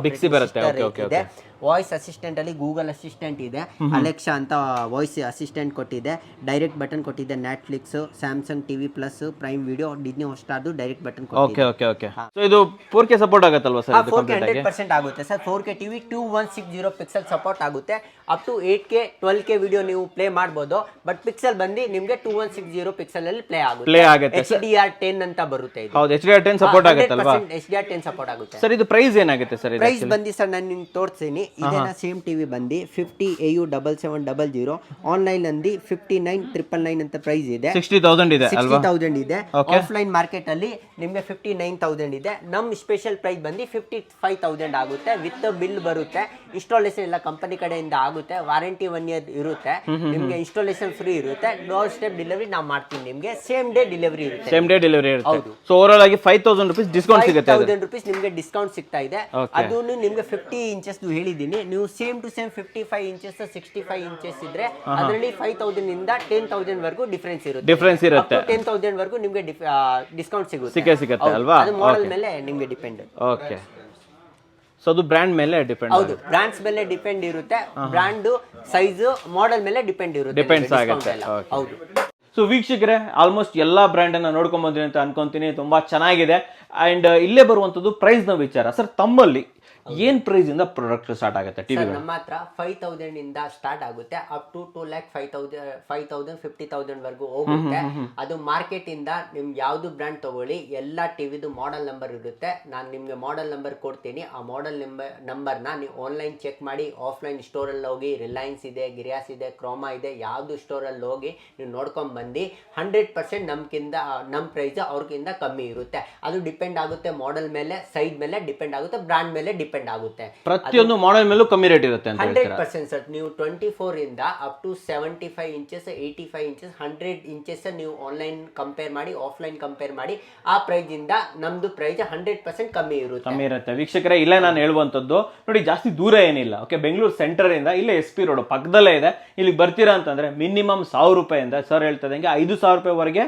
ಇದೆ. ವಾಯ್ಸ್ ಅಸಿಸ್ಟೆಂಟ್ ಅಲ್ಲಿ ಗೂಗಲ್ ಅಸಿಸ್ಟೆಂಟ್ ಇದೆ, ಅಲೆಕ್ಸಾ ಅಂತ ವಾಯ್ಸ್ ಅಸಿಸ್ಟೆಂಟ್ ಕೊಟ್ಟಿದೆ, ಡೈರೆಕ್ಟ್ ಬಟನ್ ಕೊಟ್ಟಿದೆ. Netflix, Samsung TV plus, Prime Video, Disney Hotstar direct button ಕೊಟ್ಟಿದೆ. ಸೊ ಇದು 4K ಸಪೋರ್ಟ್ ಆಗುತ್ತಲ್ವಾ ಸರ್? 4K 100% ಆಗುತ್ತೆ sir. 4K TV 2160 pixel support ಆಗುತ್ತೆ. Up to 8K 12K video ನೀವು ಪ್ಲೇ ಮಾಡ್ಬೋದು. ಬಟ್ ಪಿಕ್ಸೆಲ್ ಬಂದು ನಿಮ್ಗೆ 2160 ಪಿಕ್ಸೆಲ್ ಅಲ್ಲಿ ಪ್ಲೇ Play ಆಗುತ್ತೆ ಆಗುತ್ತೆ. HDR10 ಅಂತ ಬರುತ್ತೆ ಇದು. ಹೌದು HDR10 ಸಪೋರ್ಟ್ ಆಗುತ್ತಲ್ವಾ HDR10 ಸಪೋರ್ಟ್ ಆಗುತ್ತೆ. ಸರ್ ಇದು ಪ್ರೈಸ್ ಏನಾಗುತ್ತೆ ಸರ್? ಪ್ರೈಸ್ ಬಂದು ಸರ್ ನಾನು ನಿಮ್ಗೆ ತೋರಿಸ್ತೀನಿ. ಇದೇನ ಸೇಮ್ ಟಿವಿ ಬಂದು 50AU7700 ಆನ್ಲೈನ್ ಅಂದಿ 59999 ಅಂತ ಪ್ರೈಸ್ ಇದೆ. 60,000 ಇದೆ ಅಲ್ವಾ? 60,000 ಇದೆ. ಆಫ್ಲೈನ್ ಮಾರ್ಕೆಟ್ ಅಲ್ಲಿ ನಿಮ್ಗೆ 59,000 ಇದೆ. ನಮ್ ಸ್ಪೆಷಲ್ ಪ್ರೈಸ್ ಬಂದು 55,000 ಆಗುತ್ತೆ. ವಿತ್ ಬಿಲ್ ಬರುತ್ತೆ. ಇನ್ಸ್ಟಾಲೇಷನ್ ಎಲ್ಲ ಕಂಪನಿ ಕಡೆಯಿಂದ ಆಗುತ್ತೆ. ವಾರಂಟಿ 1 ಇಯರ್ ಇರುತ್ತೆ. ನಿಮ್ಗೆ ಇನ್ಸ್ಟಾಲೇಷನ್ ಫ್ರೀ ಇರುತ್ತೆ. ಡೋರ್ ಸ್ಟೆಪ್ ಡೆಲಿವರಿ ನಾವು ಮಾಡ್ತೀವಿ. ನಿಮ್ಗೆ ಸೇಮ್ ಡೇ ಡೆಲಿವರಿ ಇರುತ್ತೆ. ಸೇಮ್ ಡೇ ಡೆಲಿವರಿ ಇರುತ್ತೆ. ಸೊ ಓವರ್ ಆಗಿ 5,000 ರೂಪೀಸ್ ಡಿಸ್ಕೌಂಟ್ ಸಿಗುತ್ತೆ. 5,000 ರೂಪೀಸ್ ನಿಮ್ಗೆ ಡಿಸ್ಕೌಂಟ್ ಸಿಗ್ತಾ ಇದೆ. ಅದನ್ನು ನಿಮ್ಗೆ 50 ಇಂಚಸ್ ಹೇಳಿದೀನಿ. ನೀವು same to same 55 inches 65 inches ಇದ್ರೆ ಅದರಲ್ಲಿ 5,000 ಇಂದ 10,000 ವರೆಗೂ ಡಿಫರೆನ್ಸ್ ಇರುತ್ತೆ. 10,000 ವರೆಗೂ ನಿಮ್ಗೆ ಡಿಸ್ಕೌಂಟ್ ಸಿಗುತ್ತೆ ಅಲ್ವಾ? ಅದು ಮಾಡೆಲ್ ಮೇಲೆ ನಿಮ್ಗೆ ಡಿಪೆಂಡ್. ಓಕೆ. ಸೊ ಅದು ಬ್ರ್ಯಾಂಡ್ ಮೇಲೆ ಡಿಪೆಂಡ್. ಹೌದು, ಬ್ರಾಂಡ್ಸ್ ಮೇಲೆ ಡಿಪೆಂಡ್ ಇರುತ್ತೆ. ಬ್ರಾಂಡ್ ಸೈಜ್ ಮಾಡೆಲ್ ಮೇಲೆ ಡಿಪೆಂಡ್ಸ್ ಆಗುತ್ತೆ. ಹೌದು. ಸೊ ವೀಕ್ಷಕರೇ, ಆಲ್ಮೋಸ್ಟ್ ಎಲ್ಲಾ ಬ್ರ್ಯಾಂಡ್ ಅನ್ನ ನೋಡ್ಕೊಂಡ್ ಬಂದ್ರಿ ಅಂತ ಅನ್ಕೊಂತೀನಿ. ತುಂಬಾ ಚೆನ್ನಾಗಿದೆ. ಅಂಡ್ ಇಲ್ಲೇ ಬರುವಂತದ್ದು ಪ್ರೈಸ್ ನ ವಿಚಾರ. ಸರ್ ತಮ್ಮಲ್ಲಿ ಏನ್ ಪ್ರೈಸ್ ಇಂದ ಪ್ರಾಡಕ್ಟ್ ಸ್ಟಾರ್ಟ್ ಆಗುತ್ತೆ ಟಿವಿ? ನಮ್ಮ ಹತ್ರ 5,000 ಇಂದ ಸ್ಟಾರ್ಟ್ ಆಗುತ್ತೆ ಅಪ್ ಟು 2,05,000 50,000 ವರೆಗೂ ಹೋಗುತ್ತೆ. ಅದು ಮಾರ್ಕೆಟ್ ಇಂದ ನಿಮ್ಗೆ ಯಾವ್ದು ಬ್ರ್ಯಾಂಡ್ ತಗೊಳ್ಳಿ ಎಲ್ಲ ಟಿವಿದು ಮಾಡೆಲ್ ನಂಬರ್ ಇರುತ್ತೆ. ನಾನು ನಿಮ್ಗೆ ಮಾಡೆಲ್ ನಂಬರ್ ಕೊಡ್ತೀನಿ. ಆ ಮಾಡೆಲ್ ನಂಬರ್ನ ನೀವು ಆನ್ಲೈನ್ ಚೆಕ್ ಮಾಡಿ, ಆಫ್ಲೈನ್ ಸ್ಟೋರಲ್ಲಿ ಹೋಗಿ, ರಿಲಯನ್ಸ್ ಇದೆ, ಗಿರಿಯಾಸ್ ಇದೆ, ಕ್ರೋಮಾ ಇದೆ, ಯಾವ್ದು ಸ್ಟೋರಲ್ಲಿ ಹೋಗಿ ನೀವು ನೋಡ್ಕೊಂಡ್ ಬಂದು 100% ನಮ್ಮ ಪ್ರೈಸ್ ಅವ್ರಿಗಿಂತ ಕಮ್ಮಿ ಇರುತ್ತೆ. ಅದು ಡಿಪೆಂಡ್ ಆಗುತ್ತೆ ಮಾಡೆಲ್ ಮೇಲೆ, ಸೈಜ್ ಮೇಲೆ ಡಿಪೆಂಡ್ ಆಗುತ್ತೆ, ಬ್ರ್ಯಾಂಡ್ ಮೇಲೆ ಡಿಪೆಂಡ್ ಆಗುತ್ತೆ. ಪ್ರತಿಯೊಂದು ಮಾಡೆಲ್ ಮೇಲೂ ಕಮ್ಮಿ ರೇಟ್ ಇರುತ್ತೆ ಅಂತ ಹೇಳ್ತೀರಾ? 100% ಸರ್. ನೀವು 24 ಇಂದ up to 75 inches 85 inches 100 inches ನೀವು ಆನ್ಲೈನ್ ಕಂಪೇರ್ ಮಾಡಿ, ಆಫ್ಲೈನ್ ಕಂಪೇರ್ ಮಾಡಿ, ಆ ಪ್ರೈಸ್ ಇಂದ ನಮ್ದು ಪ್ರೈಸ್ 100% ಕಮ್ಮಿ ಇರುತ್ತೆ. ವೀಕ್ಷಕರೇ, ಇಲ್ಲೇ ನಾನು ಹೇಳುವಂತದ್ದು ನೋಡಿ, ಜಾಸ್ತಿ ದೂರ ಏನಿಲ್ಲ. ಓಕೆ, ಬೆಂಗಳೂರು ಸೆಂಟರ್ ಇಂದ ಇಲ್ಲೇ SP ರೋಡ್ ಪಕ್ಕದಲ್ಲೇ ಇದೆ. ಇಲ್ಲಿಗೆ ಬರ್ತೀರಾ ಅಂತಂದ್ರೆ ಮಿನಿಮಮ್ 1,000 ರೂಪಾಯಿಂದ ಸರ್ ಹೇಳ್ತದಂಗೆ 5,000 ರೂಪಾಯಿವರೆಗೆ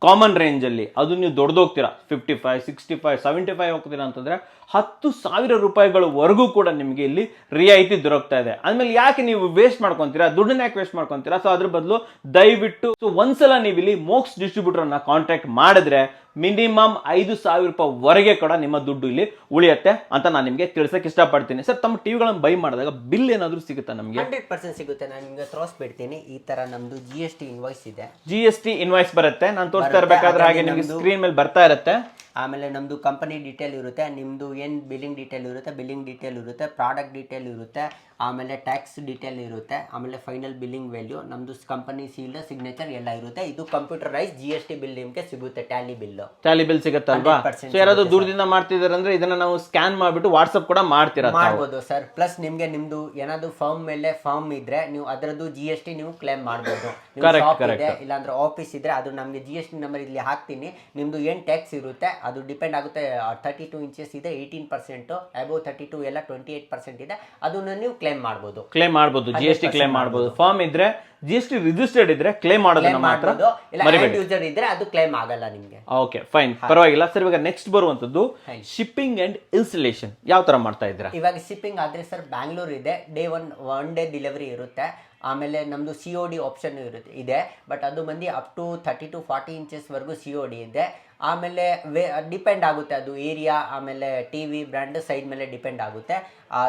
ಕಾಮನ್ ರೇಂಜ್ ಅಲ್ಲಿ. ಅದು ನೀವು ದೊಡ್ಡದೋಗ್ತೀರಾ 55 65 75 ಹೋಗ್ತೀರಾ ಅಂತಂದ್ರೆ 10,000 ರೂಪಾಯಿಗಳವರೆಗೂ ಕೂಡ ನಿಮಗೆ ಇಲ್ಲಿ ರಿಯಾಯಿತಿ ದೊರಕ್ತಾ ಇದೆ. ಆದ್ಮೇಲೆ ಯಾಕೆ ನೀವು ವೇಸ್ಟ್ ಮಾಡ್ಕೊಂತೀರಾ, ದುಡ್ಡನ್ನ ಯಾಕೆ ವೇಸ್ಟ್ ಮಾಡ್ಕೊಂತೀರಾ? ಸೊ ಅದ್ರ ಬದಲು ದಯವಿಟ್ಟು ಒಂದ್ಸಲ ನೀವು ಇಲ್ಲಿ ಮೋಕ್ಸ್ ಡಿಸ್ಟ್ರಿಬ್ಯೂಟರ್ ಅನ್ನ ಕಾಂಟ್ಯಾಕ್ಟ್ ಮಾಡಿದ್ರೆ ಮಿನಿಮಮ್ 5,000 ರೂಪಾಯಿವರೆಗೆ ಕೂಡ ನಿಮ್ಮ ದುಡ್ಡು ಇಲ್ಲಿ ಉಳಿಯುತ್ತೆ ಅಂತ ನಾನು ನಿಮಗೆ ತಿಳಿಸಕ್ಕೆ ಇಷ್ಟಪಡ್ತೀನಿ. ಸರ್, ತಮ್ಮ ಟಿವಿಗಳನ್ನು ಬೈ ಮಾಡಿದಾಗ ಬಿಲ್ ಏನಾದರೂ ಸಿಗುತ್ತಾ ನಮಗೆ? 100% ಸಿಗುತ್ತೆ. ನಾನು ನಿಮಗೆ ತೋರಿಸ್ಬಿಡ್ತೀನಿ. ಈ ತರ ನಮ್ದು GST ಇನ್ವಾಯ್ಸ್ ಇದೆ. GST ಇನ್ವಾಯ್ಸ್ ಬರುತ್ತೆ. ನಾನು ತೋರಿಸ್ತಾ ಇರಬೇಕಾದ್ರೆ ಹಾಗೆ ನಿಮಗೆ ಸ್ಕ್ರೀನ್ ಮೇಲೆ ಬರ್ತಾ ಇರುತ್ತೆ. ಆಮೇಲೆ ನಮ್ದು ಕಂಪನಿ ಡೀಟೇಲ್ ಇರುತ್ತೆ, ನಿಮ್ದು ಏನು ಬಿಲ್ಲಿಂಗ್ ಡೀಟೇಲ್ ಇರುತ್ತೆ, ಬಿಲ್ಲಿಂಗ್ ಡೀಟೇಲ್ ಇರುತ್ತೆ, ಪ್ರಾಡಕ್ಟ್ ಡೀಟೇಲ್ ಇರುತ್ತೆ, ಆಮೇಲೆ ಟ್ಯಾಕ್ಸ್ ಡೀಟೇಲ್ ಇರುತ್ತೆ, ಆಮೇಲೆ ಫೈನಲ್ ಬಿಲ್ಲಿಂಗ್ ವ್ಯಾಲ್ಯೂ, ನಮ್ದು ಕಂಪನಿ ಸೀಲ್ ಸಿಗ್ನೇಚರ್ ಎಲ್ಲ ಇರುತ್ತೆ. ಇದು ಕಂಪ್ಯೂಟರೈಸ್ GST ಬಿಲ್ ನಿಮಗೆ ಸಿಗುತ್ತೆ. Tally bill ಸಿಗುತ್ತಲ್ವಾ? ಸೊ ಯಾರಾದ್ರೂ ದೂರದಿಂದ ಮಾಡ್ತಿದಾರೆ ಅಂದ್ರೆ ಇದನ್ನ ನಾವು ಸ್ಕ್ಯಾನ್ ಮಾಡ್ಬಿಟ್ಟು ವಾಟ್ಸ್ಆಪ್ ಕೂಡ ಮಾಡ್ಬೋದು ಸರ್. ಪ್ಲಸ್ ನಿಮ್ಗೆ ನಿಮ್ದು ಏನಾದ್ರು ಫಾರ್ಮ್ ಮೇಲೆ ಫಾರ್ಮ್ ಇದ್ರೆ ನೀವು ಅದರದ್ದು GST ನೀವು ಕ್ಲೇಮ್ ಮಾಡ್ಬೋದು. ಇಲ್ಲಾಂದ್ರೆ ಆಫೀಸ್ ಇದ್ರೆ ಅದು ನಮ್ಗೆ GST ನಂಬರ್ ಇಲ್ಲಿ ಹಾಕ್ತೀನಿ. ನಿಮ್ದು ಏನ್ ಟ್ಯಾಕ್ಸ್ ಇರುತ್ತೆ ಅದು ಡಿಪೆಂಡ್ ಆಗುತ್ತೆ. 32 ಇಂಚಸ್ ಇದೆ 18%, ಅಬೌವ್ 32 ಎಲ್ಲ 28% ಇದೆ. ಅದನ್ನ ನೀವು ಕ್ಲೇಮ್ ಮಾಡ್ಬೋದು. GST ಕ್ಲೇಮ್ ಮಾಡ್ಬೋದು. ಫಾರ್ಮ್ ಇದ್ರೆ GST ರಿಜಿಸ್ಟರ್ಡ್ ಇದ್ರೆ ಕ್ಲೇಮ್ ಮಾಡೋದನ್ನ ಮಾತ್ರ ಮರಿಬೇಡಿ. ಯೂಸರ್ ಇದ್ರೆ ಅದು ಕ್ಲೇಮ್ ಆಗಲ್ಲ ನಿಮ್ಗೆ. ಓಕೆ, ಫೈನ್, ಪರವಾಗಿಲ್ಲ ಸರ್. ಇವಾಗ ನೆಕ್ಸ್ಟ್ ಬರುವಂತದ್ದು ಶಿಪ್ಪಿಂಗ್ ಅಂಡ್ ಇನ್ಸ್ಟಾಲೇಷನ್ ಯಾವ ತರ ಮಾಡ್ತಾ ಇದ್ದೀರಾ? ಇವಾಗ ಶಿಪ್ಪಿಂಗ್ ಆದ್ರೆ ಸರ್ ಬ್ಯಾಂಗ್ಳೂರ್ ಇದೆ, ಒನ್ ಡೇ ಡೆಲಿವರಿ ಇರುತ್ತೆ. ಆಮೇಲೆ ನಮ್ದು COD ಆಪ್ಷನ್ ಇದೆ. ಬಟ್ ಅದು ಬಂದು ಅಪ್ ಟು 30 to 40 ಇಂಚಸ್ ವರೆಗೂ COD ಇದೆ. ಆಮೇಲೆ ಡಿಪೆಂಡ್ ಆಗುತ್ತೆ ಅದು ಏರಿಯಾ, ಆಮೇಲೆ ಟಿವಿ ಬ್ರ್ಯಾಂಡ್ ಸೈಡ್ ಮೇಲೆ ಡಿಪೆಂಡ್ ಆಗುತ್ತೆ.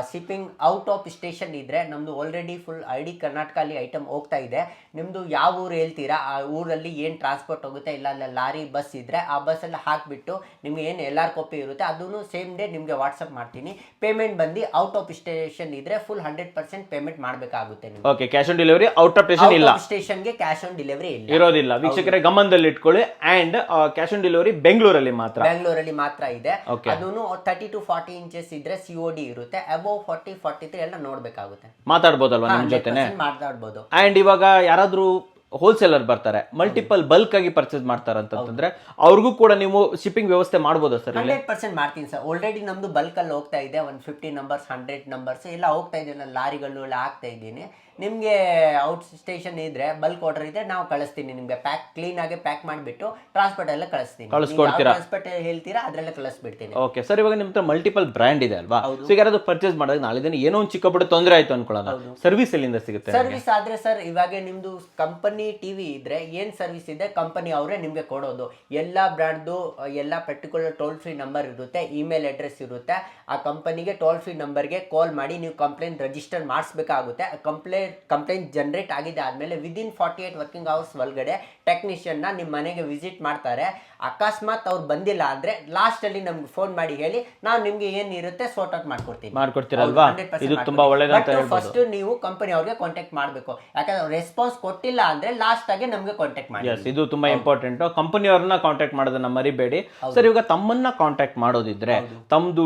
ಶಿಪ್ಪಿಂಗ್ ಔಟ್ ಆಫ್ ಸ್ಟೇಷನ್ ಇದ್ರೆ ನಮ್ದು ಆಲ್ರೆಡಿ ಫುಲ್ ID ಕರ್ನಾಟಕ ಅಲ್ಲಿ ಐಟಮ್ ಹೋಗ್ತಾ ಇದೆ. ನಿಮ್ದು ಯಾವ ಊರು ಹೇಳ್ತೀರಾ ಆ ಊರಲ್ಲಿ ಏನು ಟ್ರಾನ್ಸ್ಪೋರ್ಟ್ ಹೋಗುತ್ತೆ, ಇಲ್ಲ ಲಾರಿ ಬಸ್ ಇದ್ರೆ ಆ ಬಸ್ಸಲ್ಲಿ ಹಾಕ್ಬಿಟ್ಟು ನಿಮ್ಗೆ ಏನು LR ಕಾಪಿ ಇರುತ್ತೆ ಅದನ್ನು ಸೇಮ್ ಡೇ ನಿಮಗೆ ವಾಟ್ಸಪ್ ಮಾಡ್ತೀನಿ. ಪೇಮೆಂಟ್ ಬಂದು ಔಟ್ ಆಫ್ ಸ್ಟೇಷನ್ ಇದ್ರೆ ಫುಲ್ 100% ಪೇಮೆಂಟ್ ಮಾಡಬೇಕಾಗುತ್ತೆ. Okay, cash on delivery out of station ಇಲ್ಲ, ಸ್ಟೇಷನ್ಗೆ ಕ್ಯಾಶ್ ಆನ್ ಡೆಲಿವರಿ ಇರೋದಿಲ್ಲ. ವೀಕ್ಷಕರೇ ಗಮನದಲ್ಲಿ ಇಟ್ಕೊಳ್ಳಿ. ಅಂಡ್ ಕ್ಯಾಶ್ ಆನ್ ಡೆಲಿವರಿ ಬೆಂಗಳೂರಲ್ಲಿ ಮಾತ್ರ ಇದೆ. ಅದನ್ನು 30 to 40 ಇಂಚಸ್ ಇದ್ರೆ COD ಇರುತ್ತೆ. ಅಬೌವ್ 40 43 ಎಲ್ಲ ನೋಡ್ಬೇಕಾಗುತ್ತೆ. ಮಾತಾಡ್ಬೋದಲ್ವಾ ನಿಮ್ ಜೊತೆನೆ? ಮಾತಾಡ್ಬೋದು. ಅಂಡ್ ಇವಾಗ ಯಾರಾದ್ರೂ ಹೋಲ್ಸೇಲರ್ ಬರ್ತಾರೆ, ಮಲ್ಟಿಪಲ್ ಬಲ್ಕ್ ಆಗಿ ಪರ್ಚೇಸ್ ಮಾಡ್ತಾರೆ ಅಂತಂದ್ರೆ ಅವ್ರಿಗೂ ಕೂಡ ನೀವು ಶಿಪ್ಪಿಂಗ್ ವ್ಯವಸ್ಥೆ ಮಾಡ್ಬೋದಾ ಸರ್? 100% ಮಾಡ್ತೀನಿ ಸರ್. ಆಲ್ರೆಡಿ ನಮ್ದು ಬಲ್ಕ್ ಅಲ್ಲಿ ಹೋಗ್ತಾ ಇದೆ. 150 ನಂಬರ್ಸ್ 100 ನಂಬರ್ಸ್ ಎಲ್ಲ ಹೋಗ್ತಾ ಇದೆ. ನಾನು ಲಾರಿಗಳು ಎಲ್ಲ ಹಾಕ್ತಾ ಇದ್ದೀನಿ. ನಿಮಗೆ ಔಟ್ ಸ್ಟೇಷನ್ ಇದ್ರೆ ಬಲ್ಕ್ ಆರ್ಡರ್ ಇದೆ ನಾವು ಕಳಿಸ್ತೀನಿ. ನಿಮ್ಗೆ ಕ್ಲೀನ್ ಆಗಿ ಪ್ಯಾಕ್ ಮಾಡಿಬಿಟ್ಟು ಟ್ರಾನ್ಸ್ಪೋರ್ಟ್ ಎಲ್ಲ ಟ್ರಾನ್ಸ್ಪೋರ್ಟ್ ಹೇಳ್ತೀರಾ ಅದ್ರಲ್ಲೇ ಕಳಿಸ್ಬಿಡ್ತೀನಿ. ಓಕೆ ಸರ್, ಇವಾಗ ನಿಮ್ಮ ಹತ್ರ ಮಲ್ಟಿಪಲ್ ಬ್ರ್ಯಾಂಡ್ ಇದೆ ಅಲ್ವಾ? ಸೊ ಈಗ ಯಾರಾದ್ರೂ ಪರ್ಚೇಸ್ ಮಾಡಿದಾಗ ನಾಳೆ ದಿನ ಏನೋ ಒಂದು ಚಿಕ್ಕ ಪುಟ್ಟ ತೊಂದರೆ ಆಯ್ತು ಅನ್ಕೊಳ್ಳೋಣ, ಸರ್ವಿಸ್ ಎಲ್ಲಿಂದ ಸಿಗುತ್ತೆ? ಸರ್ವಿಸ್ ಆದ್ರೆ ಸರ್ ಇವಾಗ ನಿಮ್ದು ಕಂಪನಿ ಕಂಪನಿ ಟಿವಿ ಇದ್ರೆ ಏನ್ ಸರ್ವಿಸ್ ಇದೆ ಕಂಪನಿ ಅವರೇ ನಿಮ್ಗೆ ಕೊಡೋದು. ಎಲ್ಲ ಬ್ರ್ಯಾಂಡ್ದು ಎಲ್ಲ ಪರ್ಟಿಕ್ಯುಲರ್ ಟೋಲ್ ಫ್ರೀ ನಂಬರ್ ಇರುತ್ತೆ, ಇಮೇಲ್ ಅಡ್ರೆಸ್ ಇರುತ್ತೆ. ಆ ಕಂಪನಿಗೆ ಟೋಲ್ ಫ್ರೀ ನಂಬರ್ಗೆ ಕಾಲ್ ಮಾಡಿ ನೀವು ಕಂಪ್ಲೇಂಟ್ ರಿಜಿಸ್ಟರ್ ಮಾಡಿಸ್ಬೇಕಾಗುತ್ತೆ. ಕಂಪ್ಲೇಂಟ್ ಜನರೇಟ್ ಆಗಿದೆ ಆದಮೇಲೆ ವಿದಿನ್ 48 ವರ್ಕಿಂಗ್ ಅವರ್ಸ್ ಒಳಗಡೆ ಟೆಕ್ನಿಷಿಯನ್ನ ನಿಮ್ಮ ಮನೆಗೆ ವಿಸಿಟ್ ಮಾಡ್ತಾರೆ. ಅಕಸ್ಮಾತ್ ಅವ್ರು ಬಂದಿಲ್ಲ ಅಂದ್ರೆ ಲಾಸ್ಟ್ ಅಲ್ಲಿ ನಮ್ಗೆ ಫೋನ್ ಮಾಡಿ ಹೇಳಿ, ನಾವು ನಿಮ್ಗೆ ಏನಿರುತ್ತೆ ಸಾರ್ಟ್ ಔಟ್ ಮಾಡ್ಕೊಡ್ತೀರಲ್ವಾ? ಇದು ತುಂಬಾ ಒಳ್ಳೇದಂತ ಹೇಳ್ಬೋದು. ಫಸ್ಟ್ ನೀವು ಕಂಪನಿ ಅವ್ರಿಗೆ ಕಾಂಟ್ಯಾಕ್ಟ್ ಮಾಡಬೇಕು, ಯಾಕಂದ್ರೆ ರೆಸ್ಪಾನ್ಸ್ ಕೊಟ್ಟಿಲ್ಲ ಅಂದ್ರೆ ಲಾಸ್ಟ್ ಆಗಿ ನಮ್ಗೆ ಕಾಂಟ್ಯಾಕ್ಟ್ ಮಾಡಿ. ಇದು ತುಂಬಾ ಇಂಪಾರ್ಟೆಂಟ್. ಕಂಪನಿಯವ್ರನ್ನ ಕಾಂಟ್ಯಾಕ್ಟ್ ಮಾಡೋದನ್ನ ಮರಿಬೇಡಿ ಸರ್. ಇವಾಗ ತಮ್ಮನ್ನ ಕಾಂಟ್ಯಾಕ್ಟ್ ಮಾಡೋದಿದ್ರೆ ತಮ್ದು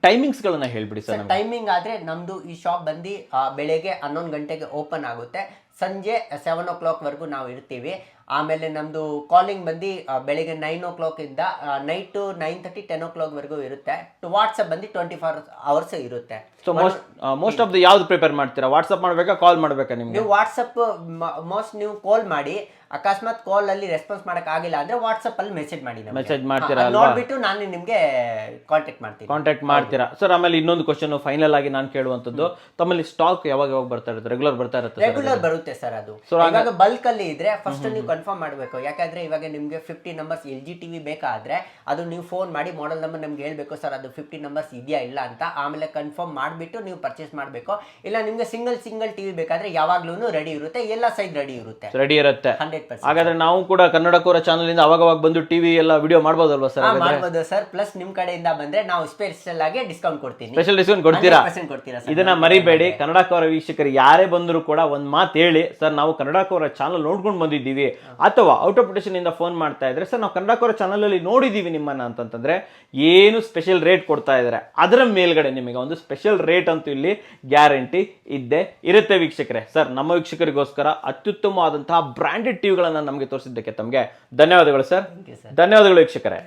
ಟೈಮಿಂಗ್ಸ್ ಗಳನ್ನ ಹೇಳ್ಬಿಡಿ ಸರ್. ಟೈಮಿಂಗ್ ಆದ್ರೆ ನಮ್ದು ಈ ಶಾಪ್ ಬಂದು ಬೆಳಗ್ಗೆ 11 ಗಂಟೆಗೆ ಓಪನ್ ಆಗುತ್ತೆ, ಸಂಜೆ 7 o'clock ವರೆಗೂ ನಾವು ಇರ್ತೀವಿ. ಆಮೇಲೆ ನಮ್ದು ಕಾಲಿಂಗ್ ಬಂದು ಬೆಳಿಗ್ಗೆ 9 o'clock ಇಂದ ನೈಟ್ 9:30 10 o'clock ವರೆಗೂ ಇರುತ್ತೆ. ವಾಟ್ಸಪ್ ಬಂದು 24 hours ಇರುತ್ತೆ. ಸೊ ಮೋಸ್ಟ್ ಆಫ್ ದ ಯಾವ್ದು ಪ್ರಿಪೇರ್ ಮಾಡ್ತೀರಾ? ವಾಟ್ಸಪ್ ಮಾಡ್ಬೇಕಾ, ಕಾಲ್ ಮಾಡ್ಬೇಕಾ? ನಿಮ್ಗೆ ನೀವು ವಾಟ್ಸಪ್ ಮೋಸ್ಟ್ ನೀವು ಕಾಲ್ ಮಾಡಿ, ಅಕಸ್ಮಾತ್ ಕಾಲ್ ಅಲ್ಲಿ ರೆಸ್ಪಾನ್ಸ್ ಮಾಡಕ್ ಆಗಿಲ್ಲ ಅಂದ್ರೆ ವಾಟ್ಸಪ್ ಅಲ್ಲಿ ಮೆಸೇಜ್ ಮಾಡಿ, ಮೆಸೇಜ್ ಮಾಡ್ತೀರಾ ಅಲ್ವಾ? ನೋಡ್ಬಿಟ್ಟು ನಾನು ನಿಮ್ಗೆ ಕಾಂಟ್ಯಾಕ್ಟ್ ಮಾಡ್ತೀರಾ ಸರ್. ಆಮೇಲೆ ಇನ್ನೊಂದು ಕ್ವಶನ್ ಫೈನಲ್ ಆಗಿ ನಾನು ಕೇಳುವಂತದ್ದು, ತಮ್ಮಲ್ಲಿ ಸ್ಟಾಕ್ ಯಾವಾಗ ಬರ್ತಾ ಇರುತ್ತೆ? ರೆಗ್ಯುಲರ್ ಬರುತ್ತೆ ಸರ್. ಅದು ಇವಾಗ ಬಲ್ಕ್ ಅಲ್ಲಿ ಇದ್ರೆ ಫಸ್ಟ್ ನೀವು ಕನ್ಫರ್ಮ್ ಮಾಡಬೇಕು, ಯಾಕಂದ್ರೆ ಇವಾಗ ನಿಮ್ಗೆ 50 numbers LG ಟಿವಿ ಬೇಕಾದ್ರೆ ಅದು ನೀವು ಫೋನ್ ಮಾಡಿ ಮಾಡೆಲ್ ನಂಬರ್ ನಮ್ಗೆ ಹೇಳ್ಬೇಕು ಸರ್, ಅದು 50 numbers ಇದೆಯಾ ಇಲ್ಲ ಅಂತ. ಆಮೇಲೆ ಕನ್ಫರ್ಮ್ ಮಾಡಿಬಿಟ್ಟು ನೀವು ಪರ್ಚೇಸ್ ಮಾಡಬೇಕು. ಇಲ್ಲ ನಿಮ್ಗೆ ಸಿಂಗಲ್ ಟಿವಿ ಬೇಕಾದ್ರೆ ಯಾವಾಗ್ಲೂ ರೆಡಿ ಇರುತ್ತೆ, ಎಲ್ಲ ಸೈಜ್ ರೆಡಿ ಇರುತ್ತೆ. 100%. ಹಾಗಾದ್ರೆ ನಾವು ಕೂಡ ಕನ್ನಡಕೋರ ಚಾನಲ್ ಇಂದ ಅವಾಗ ಬಂದು ಟಿವಿ ಎಲ್ಲ ವಿಡಿಯೋ ಮಾಡಬಹುದಲ್ವಾ ಸರ್? ಮಾಡಬಹುದು ಸರ್. ಪ್ಲಸ್ ನಿಮ್ ಕಡೆಯಿಂದ ಬಂದ್ರೆ ನಾವು ಸ್ಪೆಷಲ್ ಆಗಿ ಡಿಸ್ಕೌಂಟ್ ಕೊಡ್ತೀನಿ. ಸ್ಪೆಷಲ್ ಡಿಸ್ಕೌಂಟ್ ಕೊಡ್ತೀರಾ? ಇದನ್ನ ಮರಿಬೇಡಿ. ಕನ್ನಡಕೋರ ವೀಕ್ಷಕರು ಯಾರೇ ಬಂದ್ರು ಕೂಡ ಒಂದ್ ಮಾತು ಹೇಳಿ, ಸರ್ ನಾವು ಕನ್ನಡಕೋರ ಚಾನಲ್ ನೋಡ್ಕೊಂಡು ಬಂದಿದ್ದೀವಿ, ಅಥವಾ ಔಟ್ ಆಫ್ ಸ್ಟೇಷನ್ ಇಂದ ಫೋನ್ ಮಾಡ್ತಾ ಇದ್ರೆ ಸರ್ ನಾವು ಕನ್ನಡಕೋರ ಚಾನಲ್ ಅಲ್ಲಿ ನೋಡಿದೀವಿ ನಿಮ್ಮನ್ನ ಅಂತಂದ್ರೆ ಏನು ಸ್ಪೆಷಲ್ ರೇಟ್ ಕೊಡ್ತಾ ಇದ್ದಾರೆ, ಅದರ ಮೇಲ್ಗಡೆ ನಿಮಗೆ ಒಂದು ಸ್ಪೆಷಲ್ ರೇಟ್ ಅಂತೂ ಇಲ್ಲಿ ಗ್ಯಾರಂಟಿ ಇದ್ದೇ ಇರುತ್ತೆ ವೀಕ್ಷಕರೇ. ಸರ್ ನಮ್ಮ ವೀಕ್ಷಕರಿಗೋಸ್ಕರ ಅತ್ಯುತ್ತಮವಾದಂತಹ ಬ್ರಾಂಡೆಡ್ ಟಿವಿಗಳನ್ನ ನಮಗೆ ತೋರಿಸಿದ್ದಕ್ಕೆ ತಮಗೆ ಧನ್ಯವಾದಗಳು ಸರ್. ಧನ್ಯವಾದಗಳು ವೀಕ್ಷಕರೇ.